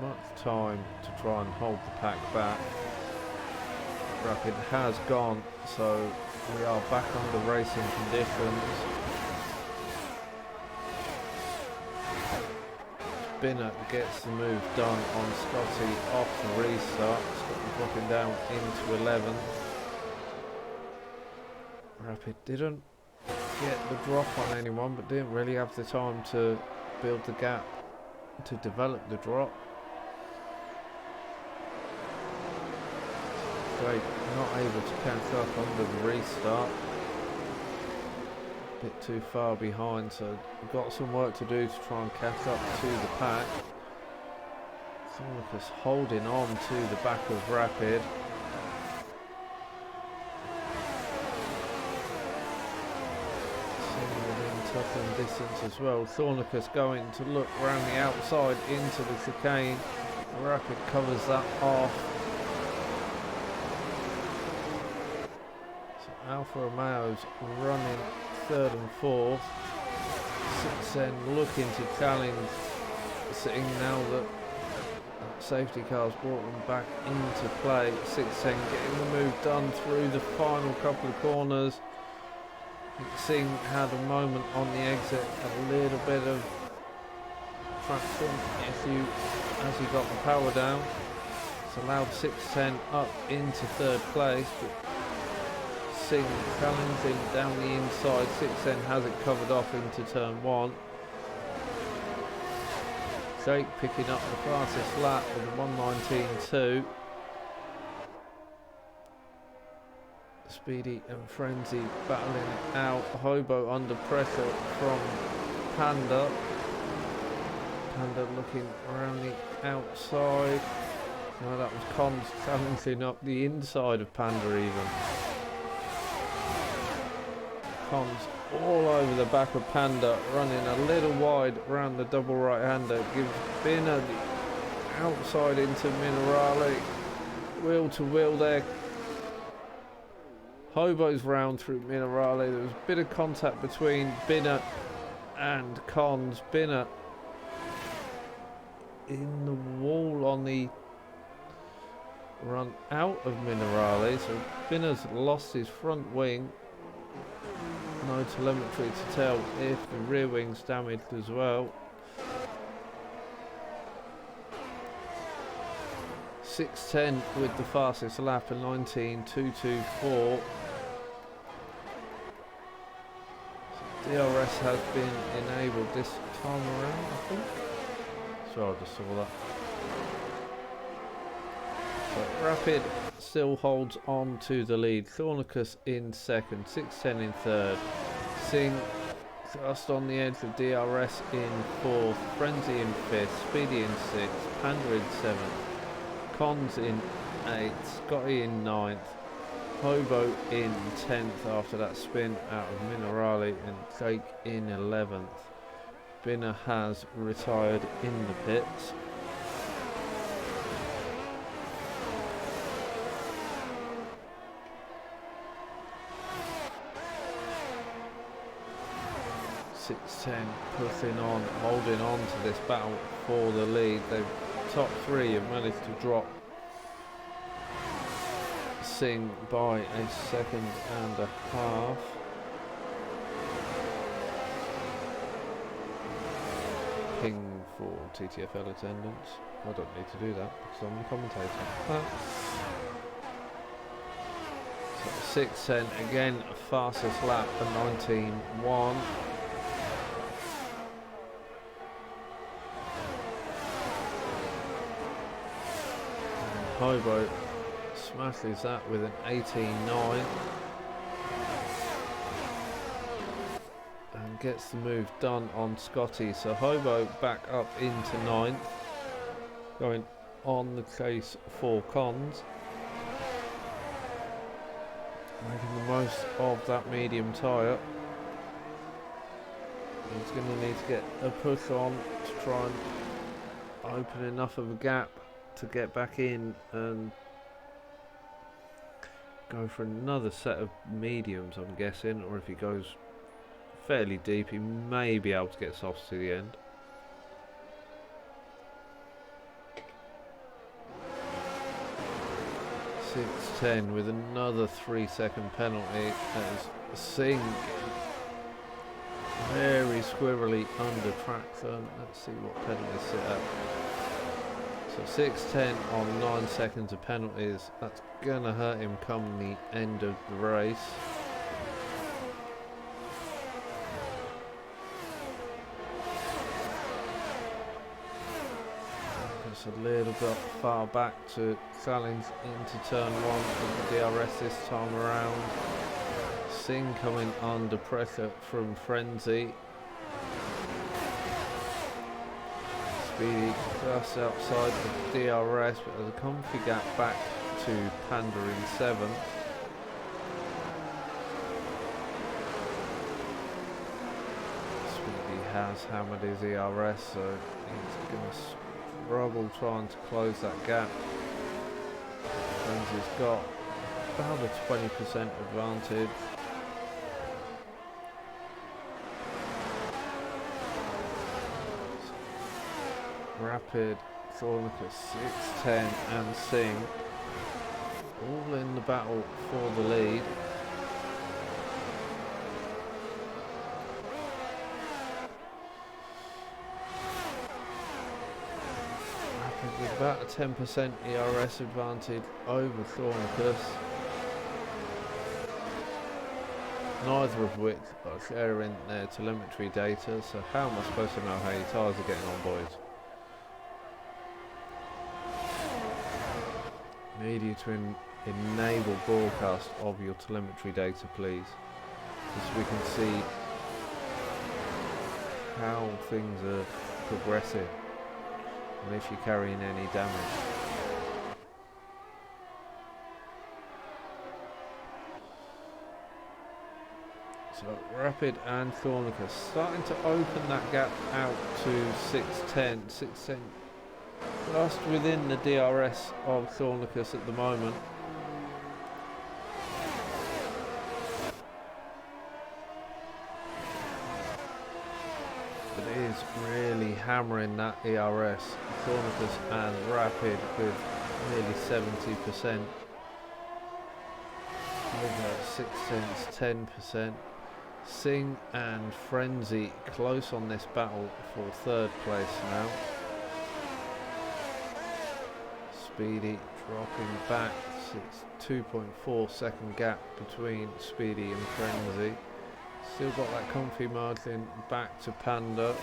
much time to try and hold the pack back. Rapid has gone, so we are back under racing conditions. Binner gets the move done on Scotty off the restart. Scotty dropping down into 11th. Rapid didn't get the drop on anyone, but didn't really have the time to build the gap to develop the drop. Drake not able to catch up under the restart. A bit too far behind, so we've got some work to do to try and catch up to the pack. Thornicus holding on to the back of Rapid. Tough distance as well. Thornicus going to look around the outside into the chicane. Rapid covers that off. So Alfa Romeo's running third and fourth. 610 looking to challenge, seeing now that safety cars brought them back into play. 610 getting the move done through the final couple of corners. Singh had a moment on the exit, a little bit of traction issue as he got the power down. It's allowed 610 up into third place, but Singh challenging down the inside. 610 has it covered off into turn one. Jake picking up the fastest lap with a 1:19.2. Speedy and Frenzy battling it out. Hobo under pressure from Panda. Panda looking around the outside. No, that was Cons challenging up the inside of Panda even. Cons all over the back of Panda, running a little wide around the double right-hander. Gives Binner the outside into Minerale. Wheel to wheel there. Hobo's round through Minerale. There was a bit of contact between Binner and Cons. Binner in the wall on the run out of Minerale, so Binner's lost his front wing. No telemetry to tell if the rear wing's damaged as well. 6:10 with the fastest lap, a 19.224. DRS has been enabled this time around, I think. So I just saw that. So Rapid still holds on to the lead. Thornicus in second, 6:10 in third. Singh just on the edge of DRS in fourth. Frenzy in fifth. Speedy in sixth. Panda in seventh. Cons in 8th, Scotty in 9th, Hobo in 10th after that spin out of Minerale, and Jake in 11th. Binner has retired in the pits. .610 pushing on, holding on to this battle for the lead. They've top three have managed to drop Singh by a second and a half. Ping for TTFL attendance. I don't need to do that because I'm the commentator. So 6:10 again, fastest lap at 19.1. Hobo smashes that with an 18.9 and gets the move done on Scotty. So Hobo back up into 9th, going on the chase for Cons, making the most of that medium tyre. He's going to need to get a push on to try and open enough of a gap to get back in and go for another set of mediums, I'm guessing, or if he goes fairly deep he may be able to get softs to the end. .610 with another 3-second penalty as Singh very squirrely under traction. Let's see what penalties sit at. So 6:10 on 9 seconds of penalties. That's gonna hurt him come the end of the race. It's a little bit far back to challenge into turn 1 of the DRS this time around. Singh coming under pressure from Frenzy. Speedy just outside the DRS, but there's a comfy gap back to Panda in 7th. Speedy has hammered his ERS, so he's going to struggle trying to close that gap. Frenzy's got about a 20% advantage. Rapid, Thornica, 6:10 and Singh all in the battle for the lead. Rapid with about a 10% ERS advantage over Thornicus, neither of which are sharing their telemetry data, so how am I supposed to know how your tyres are getting on, boys? Need you to enable broadcast of your telemetry data, please, so we can see how things are progressing and if you're carrying any damage. So Rapid and Thornica starting to open that gap out to 6:10. 6:10 just within the DRS of Thornicus at the moment. But it is really hammering that ERS. Thornicus and Rapid with nearly 70%. Over 6 cents, 10%. Singh and Frenzy close on this battle for 3rd place now. Speedy dropping back, it's 2.4 second gap between Speedy and Frenzy. Still got that comfy margin back to Panda.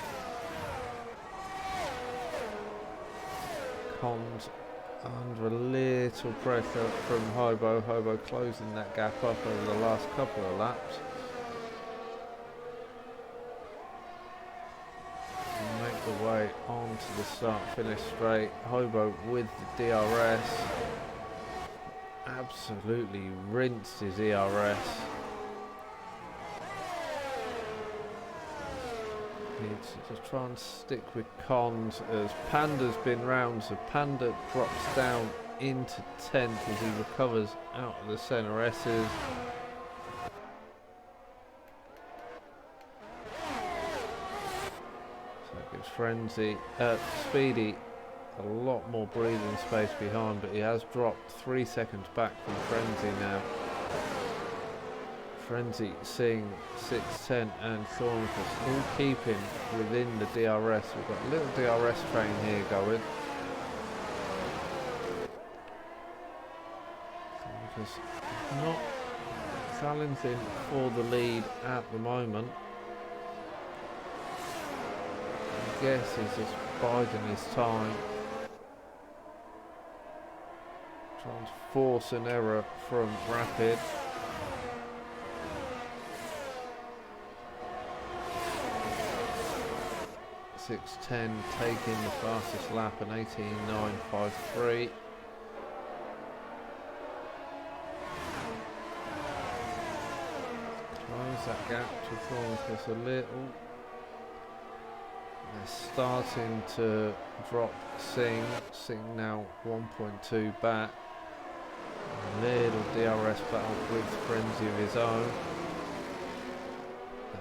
Cons under a little pressure from Hobo. Hobo closing that gap up over the last couple of laps. Make the way onto the start finish straight. Hobo with the DRS absolutely rinsed his ERS. Needs to just try and stick with Cons as Panda's been round, so Panda drops down into 10th as he recovers out of the centre S's. Frenzy, Speedy a lot more breathing space behind, but he has dropped 3 seconds back from Frenzy now. Frenzy seeing 6:10 and Thornicus all keeping within the DRS. We've got a little DRS train here going. Thornicus not challenging for the lead at the moment. I guess he's just biding his time. Trying to force an error from Rapid. .6:10 taking the fastest lap, an 18.953. Close that gap to Thornicus a little. They're starting to drop Singh. Singh now 1.2 back. A little DRS battle with Frenzy of his own.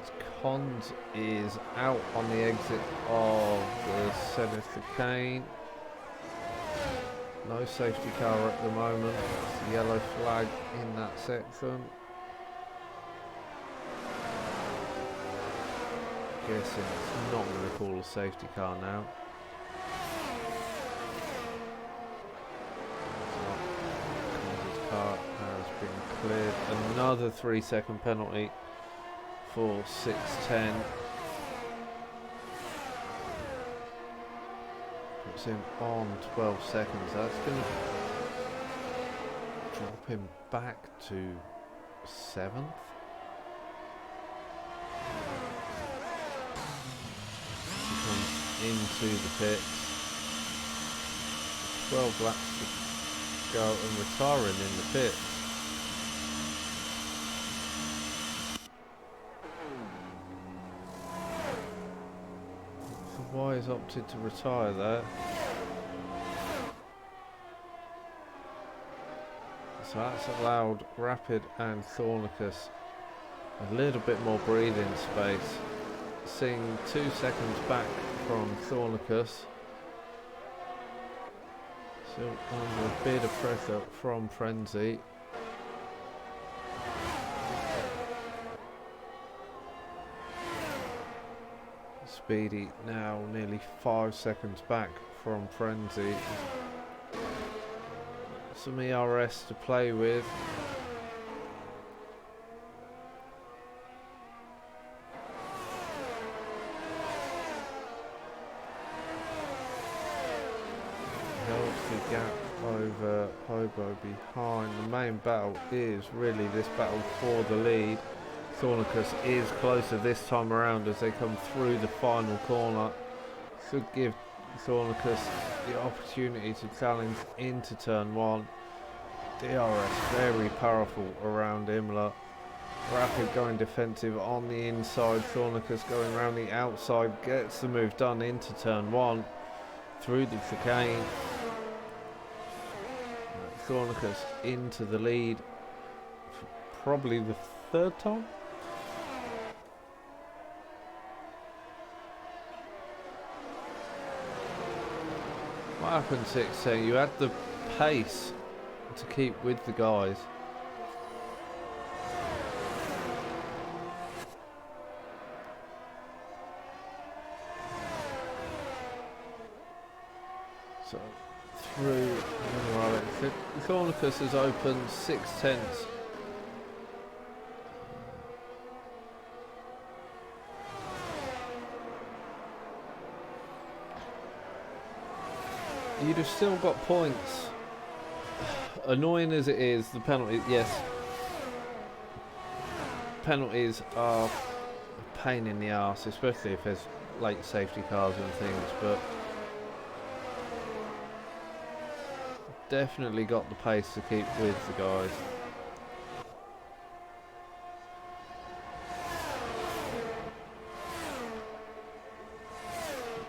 As Cons is out on the exit of the centre chicane. No safety car at the moment. It's a yellow flag in that section. Guessing it's not going to call a safety car now. His car has been cleared. Another 3-second penalty for 6:10. Puts him on 12 seconds. That's going to drop him back to 7th. Into the pits. 12 laps to go and retiring in the pits. So why has opted to retire there? So that's allowed Rapid and Thornicus a little bit more breathing space. Seeing 2 seconds back from Thornicus. Still under a bit of pressure from Frenzy. Speedy now nearly 5 seconds back from Frenzy. Some ERS to play with. Gap over Hobo behind. The main battle is really this battle for the lead. Thornicus is closer this time around as they come through the final corner. Should give Thornicus the opportunity to challenge into turn 1. DRS very powerful around Imola. Rapid going defensive on the inside. Thornicus going around the outside, gets the move done into turn 1 through the chicane. Thornicus into the lead for probably the 3rd time. What happened 6:10? You had the pace to keep with the guys. So through Thornicus has opened 6/10. You'd have still got points. Annoying as it is, the penalty, yes. Penalties are a pain in the arse, especially if there's late safety cars and things, but definitely got the pace to keep with the guys.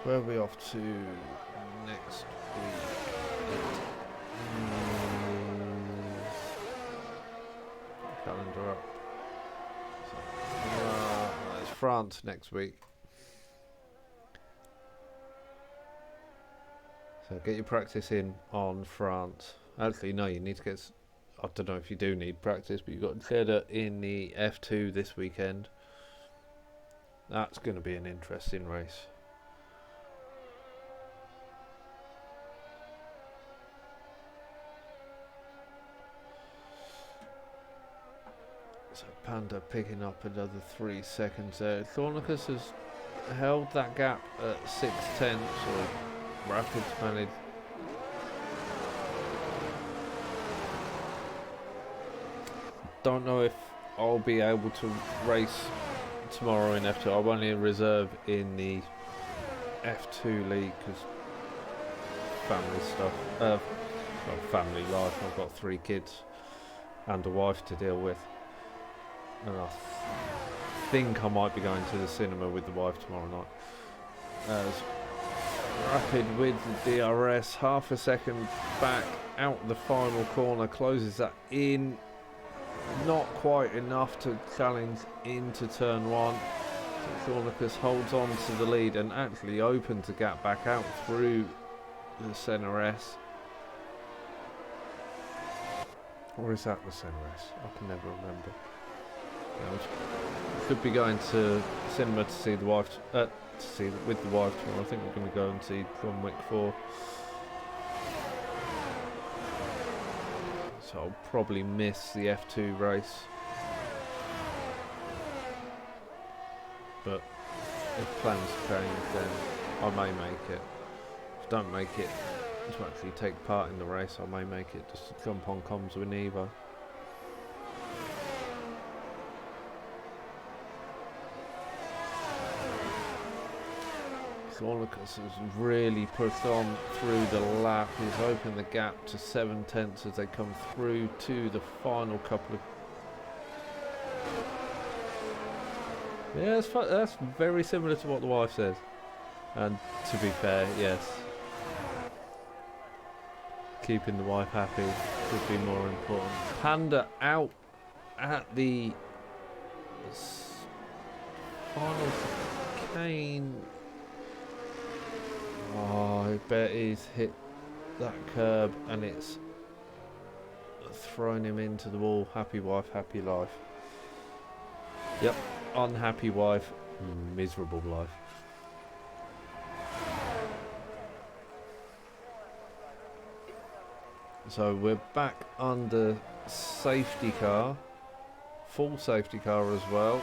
Where are we off to next week? Calendar up. So, it's France next week. So So get your practice in on France. Actually, no, you need to get. I don't know if you do need practice, but you've got Jeddah in the F2 this weekend. That's going to be an interesting race. So Panda picking up another 3 seconds there. Thornicus has held that gap at 6/10, or Rapids managed. Don't know if I'll be able to race tomorrow in F2. I'm only a reserve in the F2 league because family stuff. Well, family life. I've got 3 kids and a wife to deal with. And I think I might be going to the cinema with the wife tomorrow night. As Rapid with the DRS, half a second back out the final corner, closes that in. Not quite enough to challenge into turn 1. So Thornicus holds on to the lead and actually opens the gap back out through the centre S. Or is that the centre S? I can never remember. Could be going to cinema to see the wife, with the wife tomorrow. I think we're going to go and see John Wick 4. So I'll probably miss the F2 race. But if plans change, then I may make it. If I don't make it to actually take part in the race, I may make it just to jump on comms with Evo. Thornicus has really pushed on through the lap. He's opened the gap to 7/10 as they come through to the final couple of. Yeah, that's very similar to what the wife says. And to be fair, yes, keeping the wife happy could be more important. Panda out at the final chicane. Oh, I bet he's hit that curb and it's thrown him into the wall. Happy wife, happy life. Yep, unhappy wife, miserable life. So we're back under safety car, full safety car as well.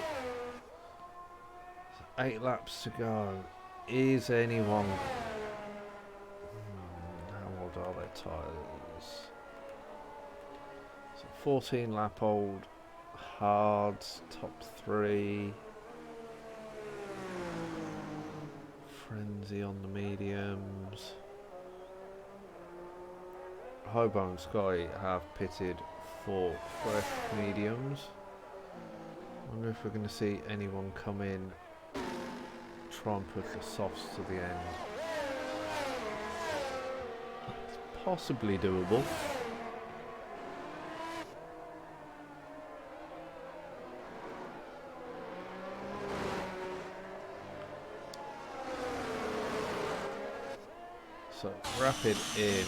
8 laps to go. Is anyone... how old are their tyres? So 14 lap old, hards, top 3. Frenzy on the mediums. Hobo and Sky have pitted for fresh mediums. Wonder if we're going to see anyone come in, try and push the softs to the end. It's possibly doable. So Rapid in,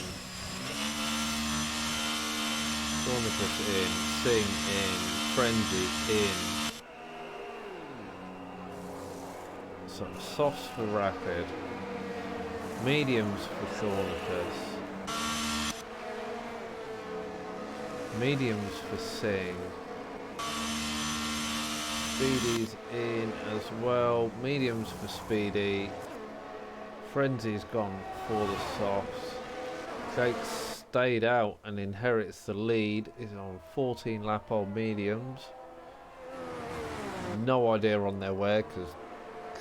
Dornicus in, Sing in, Frenzy in. So softs for Rapid, mediums for Dornicus, mediums for Sing, Speedy's in as well, mediums for Speedy, Frenzy's gone for the softs. Jake stayed out and inherits the lead, is on 14 lap old mediums. No idea on their wear because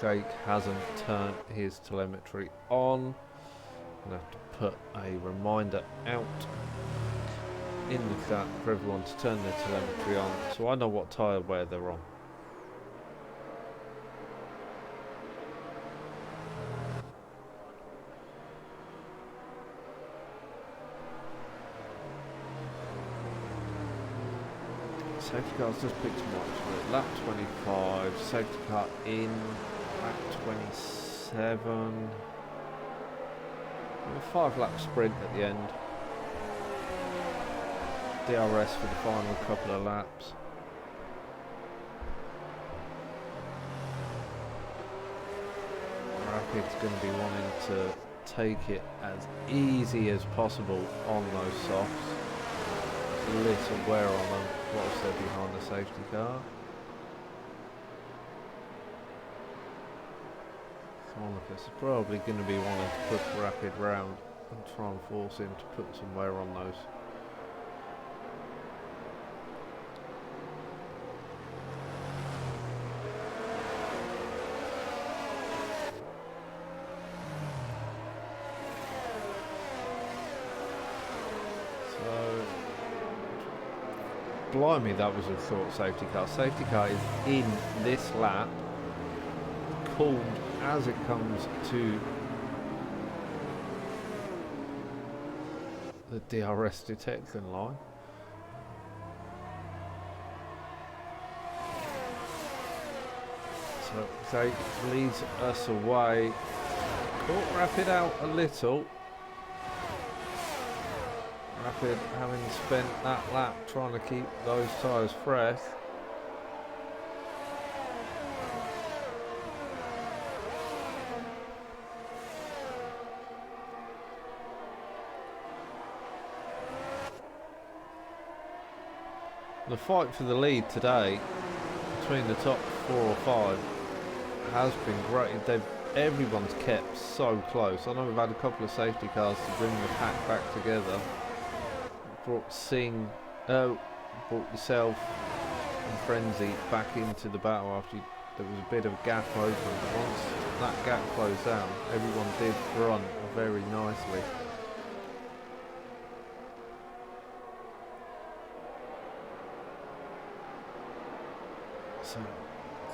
Jake hasn't turned his telemetry on. I'm going to have to put a reminder out in the chat for everyone to turn their telemetry on so I know what tyre wear they're on. Safety car's just picked him up. Lap 25, safety car in, lap 27. A 5-lap sprint at the end. DRS for the final couple of laps. Rapid's going to be wanting to take it as easy as possible on those softs. A little wear on them whilst they're behind the safety car. Sonicus is probably going to be wanting to put Rapid round and try and force him to put some wear on those. Blimey, that was a thought safety car. Safety car is in this lap, called as it comes to the DRS detection line. So they leads us away. Caught Rapid out a little. Rapid having spent that lap trying to keep those tyres fresh. The fight for the lead today between the top 4 or 5 has been great. Everyone's kept so close. I know we've had a couple of safety cars to bring the pack back together. Brought yourself and Frenzy back into the battle after there was a bit of a gap open. Once that gap closed down, everyone did run very nicely. So,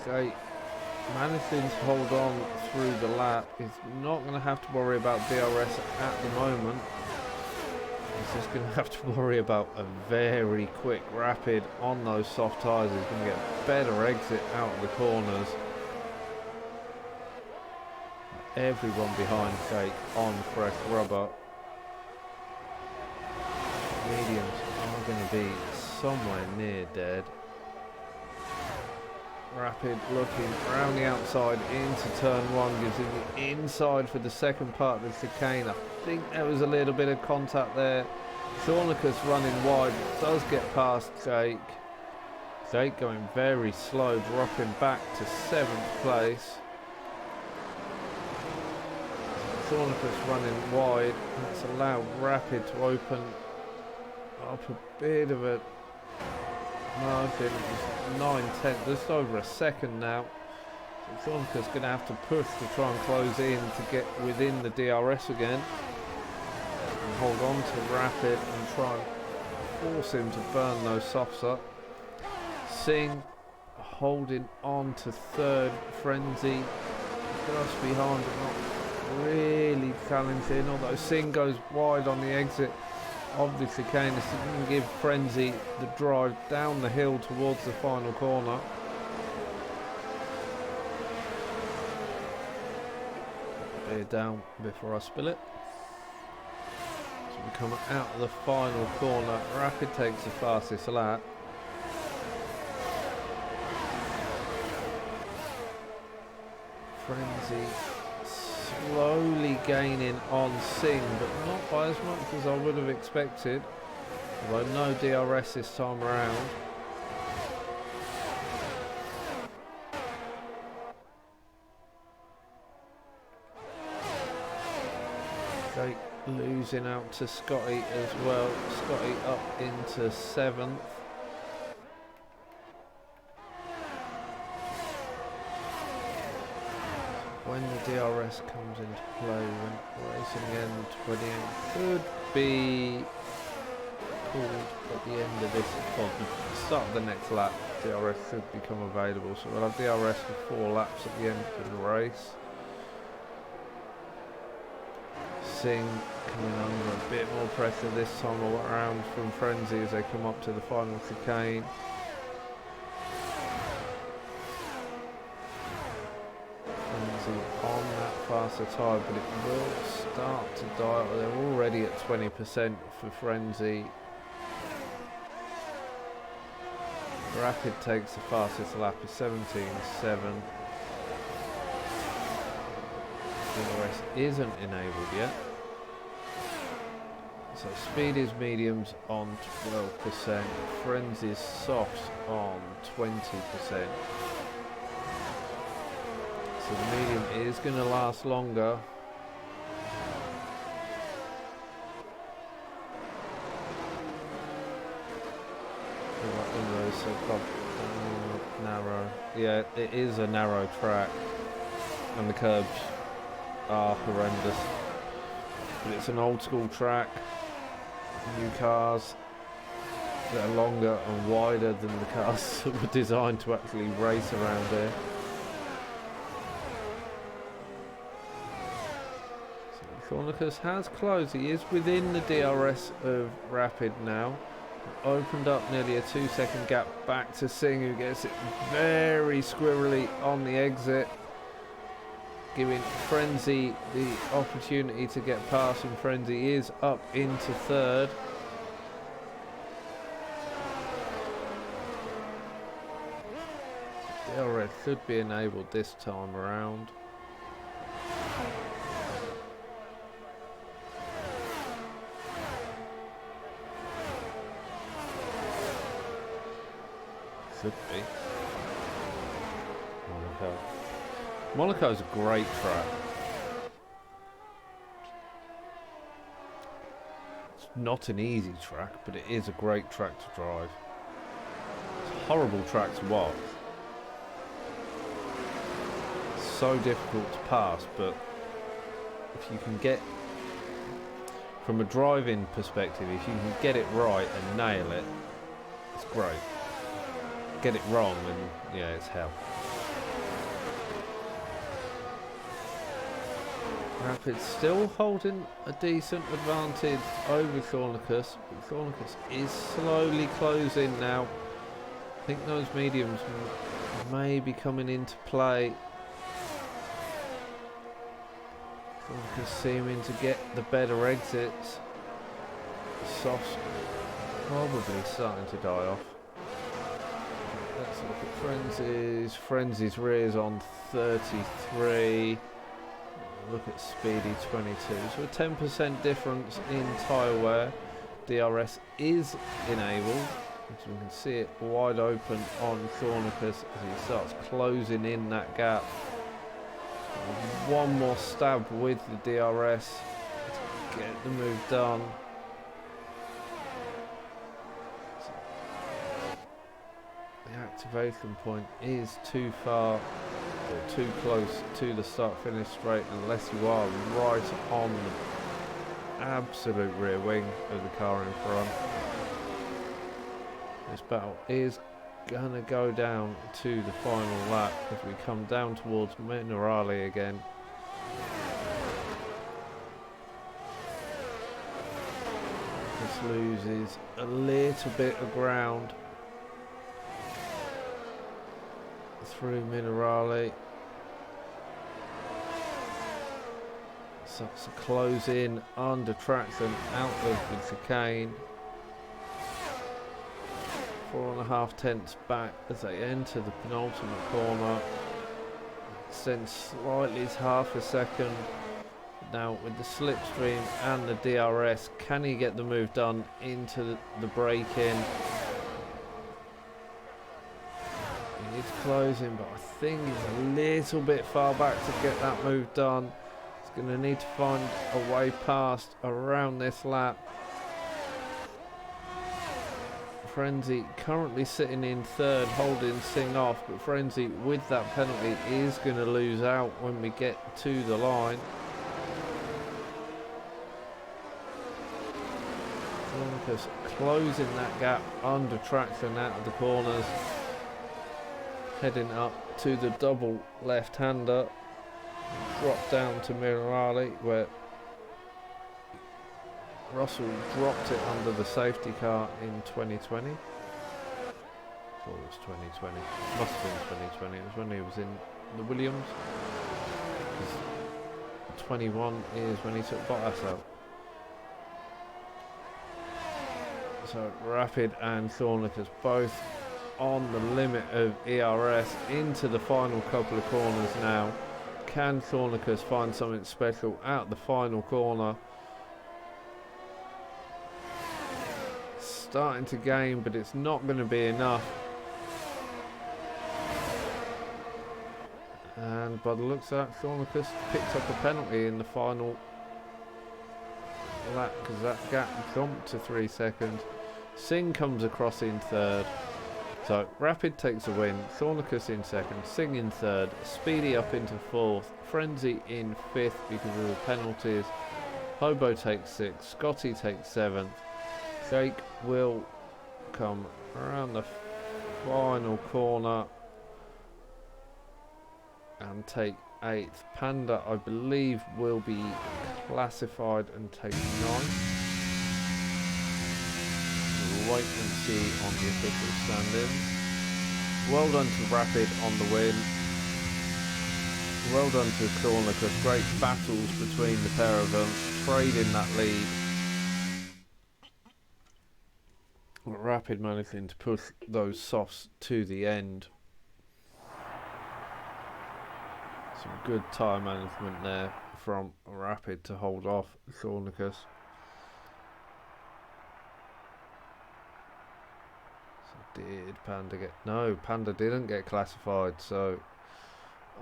okay, managing to hold on through the lap. Is not going to have to worry about DRS at the moment. He's just going to have to worry about a very quick Rapid on those soft tyres. He's going to get better exit out of the corners. Everyone behind Jake on fresh rubber. Mediums are going to be somewhere near dead. Rapid looking around the outside into turn 1, gives him the inside for the second part of the chicane. I think there was a little bit of contact there. Thornicus running wide, does get past Jake. Jake going very slow, dropping back to 7th place. Thornicus running wide, that's allowed Rapid to open up a bit of a margin. It's 9/10, just over a second now. So Thornicus going to have to push to try and close in to get within the DRS again. And hold on to Rapid and try and force him to burn those softs up. Singh holding on to 3rd. Frenzy just behind, but not really challenging, although Singh goes wide on the exit of the chicane. This is going to give Frenzy the drive down the hill towards the final corner. Beer down before I spill it. So we come out of the final corner. Rapid takes the fastest lap. Frenzy slowly gaining on Singh, but not by as much as I would have expected. Although no DRS this time around. Jake losing out to Scotty as well. Scotty up into 7th. When the DRS comes into play, when racing again, 28 could be called at the end of this, well, the start of the next lap. DRS should become available, so we'll have DRS for 4 laps at the end of the race. Singh coming under a bit more pressure this time around from Frenzy as they come up to the final chicane. On that faster tyre, but it will start to die. They're already at 20% for Frenzy. Rapid takes the fastest lap of 17.7. DRS isn't enabled yet. So speed is mediums on 12%, Frenzy's softs on 20%. So the medium is going to last longer. Narrow. Yeah, it is a narrow track, and the curbs are horrendous. But it's an old school track. New cars that are longer and wider than the cars that were designed to actually race around here. So Thornicus has closed. He is within the DRS of Rapid now. Opened up nearly a 2-second gap back to Singh, who gets it very squirrely on the exit, giving Frenzy the opportunity to get past, and Frenzy is up into third. DRS should be enabled this time around. Should be. Monaco. Monaco's a great track. It's not an easy track, but it is a great track to drive. It's a horrible track to watch. It's so difficult to pass, but if you can get, from a driving perspective, if you can get it right and nail it, it's great. Get it wrong and yeah, it's hell. Rapid still holding a decent advantage over Thornicus, but Thornicus is slowly closing now. I think those mediums may be coming into play. Thornicus seeming to get the better exits. Softs probably starting to die off. Let's look at Frenzy's. Frenzy's rears on 33. Look at Speedy 22. So a 10% difference in tyre wear. DRS is enabled. As we can see it wide open on Thornicus as he starts closing in that gap. One more stab with the DRS to get the move done. The activation point is too far or too close to the start-finish straight unless you are right on the absolute rear wing of the car in front. This battle is gonna go down to the final lap as we come down towards Minerali again. This loses a little bit of ground through Minerali. Starts to close in under traction out of the chicane. 4.5 tenths back as they enter the penultimate corner. Extends slightly to half a second. Now with the slipstream and the DRS, can he get the move done into the break-in? He is closing, but I think he's a little bit far back to get that move done. He's going to need to find a way past around this lap. Frenzy currently sitting in third, holding Singh off, but Frenzy with that penalty is going to lose out when we get to the line. Thornicus closing that gap under traction out of the corners, heading up to the double left-hander, drop down to Minerali where Russell dropped it under the safety car in 2020. I thought it was 2020. Must have been 2020. It was when he was in the Williams. 21 is when he took Bottas out. So Rapid and Thornicus both on the limit of ERS into the final couple of corners now. Can Thornicus find something special out the final corner? Starting to gain, but it's not going to be enough. And by the looks of that, Thornicus picked up a penalty in the final lap because that gap jumped to 3 seconds. Singh comes across in third. So Rapid takes a win, Thornicus in second, Singh in third, Speedy up into fourth, Frenzy in fifth because of the penalties, Hobo takes sixth, Scotty takes seventh, Jake will come around the final corner and take eighth. Panda, I believe, will be classified and take ninth. We'll wait and see on the official stand-ins. Well done to Rapid on the win. Well done to Thornicus. Great battles between the pair of them, trading that lead. Rapid managing to push those softs to the end. Some good tyre management there from Rapid to hold off Thornicus. So did Panda get... No, Panda didn't get classified, so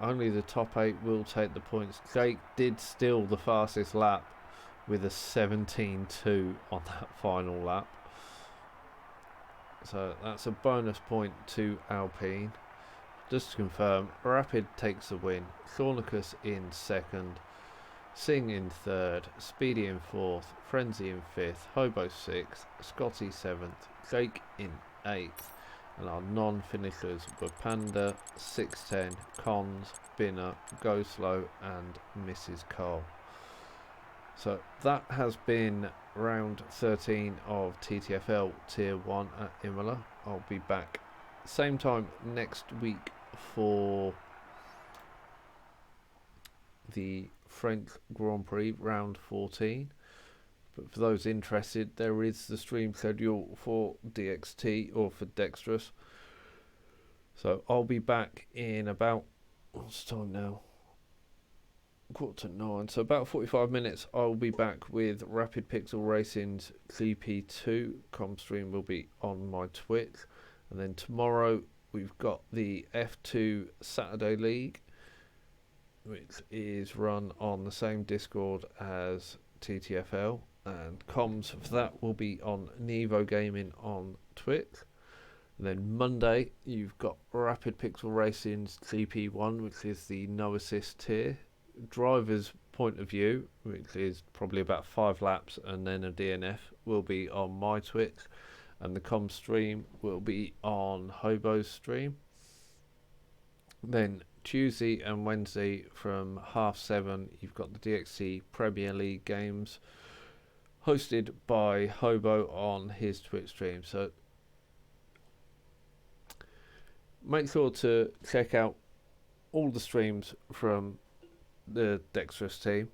only the top 8 will take the points. Jake did steal the fastest lap with a 17.2 on that final lap. So that's a bonus point to Alpine. Just to confirm, Rapid takes the win, Thornicus in second, Singh in third, Speedy in fourth, Frenzy in fifth, Hobo sixth, Scotty seventh, Jake in eighth, and our non-finishers were Panda, 610, Cons, Binner, Go Slow and Mrs. Cole. So that has been round 13 of TTFL Tier 1 at Imola. I'll be back same time next week for the French Grand Prix round 14. But for those interested, there is the stream schedule for DXT or for Dexterous. So I'll be back in about, what's the time now? 8:45, so about 45 minutes. I'll be back with Rapid Pixel Racing's GP2. Comstream will be on my Twitch, and then tomorrow we've got the F2 Saturday League, which is run on the same Discord as TTFL, and comms for that will be on Nevo Gaming on Twitch. And then Monday you've got Rapid Pixel Racing's GP1, which is the no assist tier. Driver's point of view, which is probably about 5 laps and then a DNF, will be on my Twitch, and the com stream will be on Hobo's stream. Then Tuesday and Wednesday from 7:30 you've got the DXC Premier League games hosted by Hobo on his Twitch stream. So make sure to check out all the streams from the Dexterous team,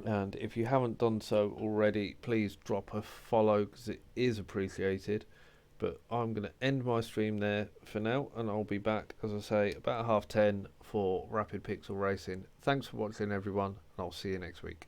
and if you haven't done so already, please drop a follow because it is appreciated. But I'm going to end my stream there for now, and I'll be back, as I say, about 10:30 for Rapid Pixel Racing. Thanks for watching everyone, and I'll see you next week.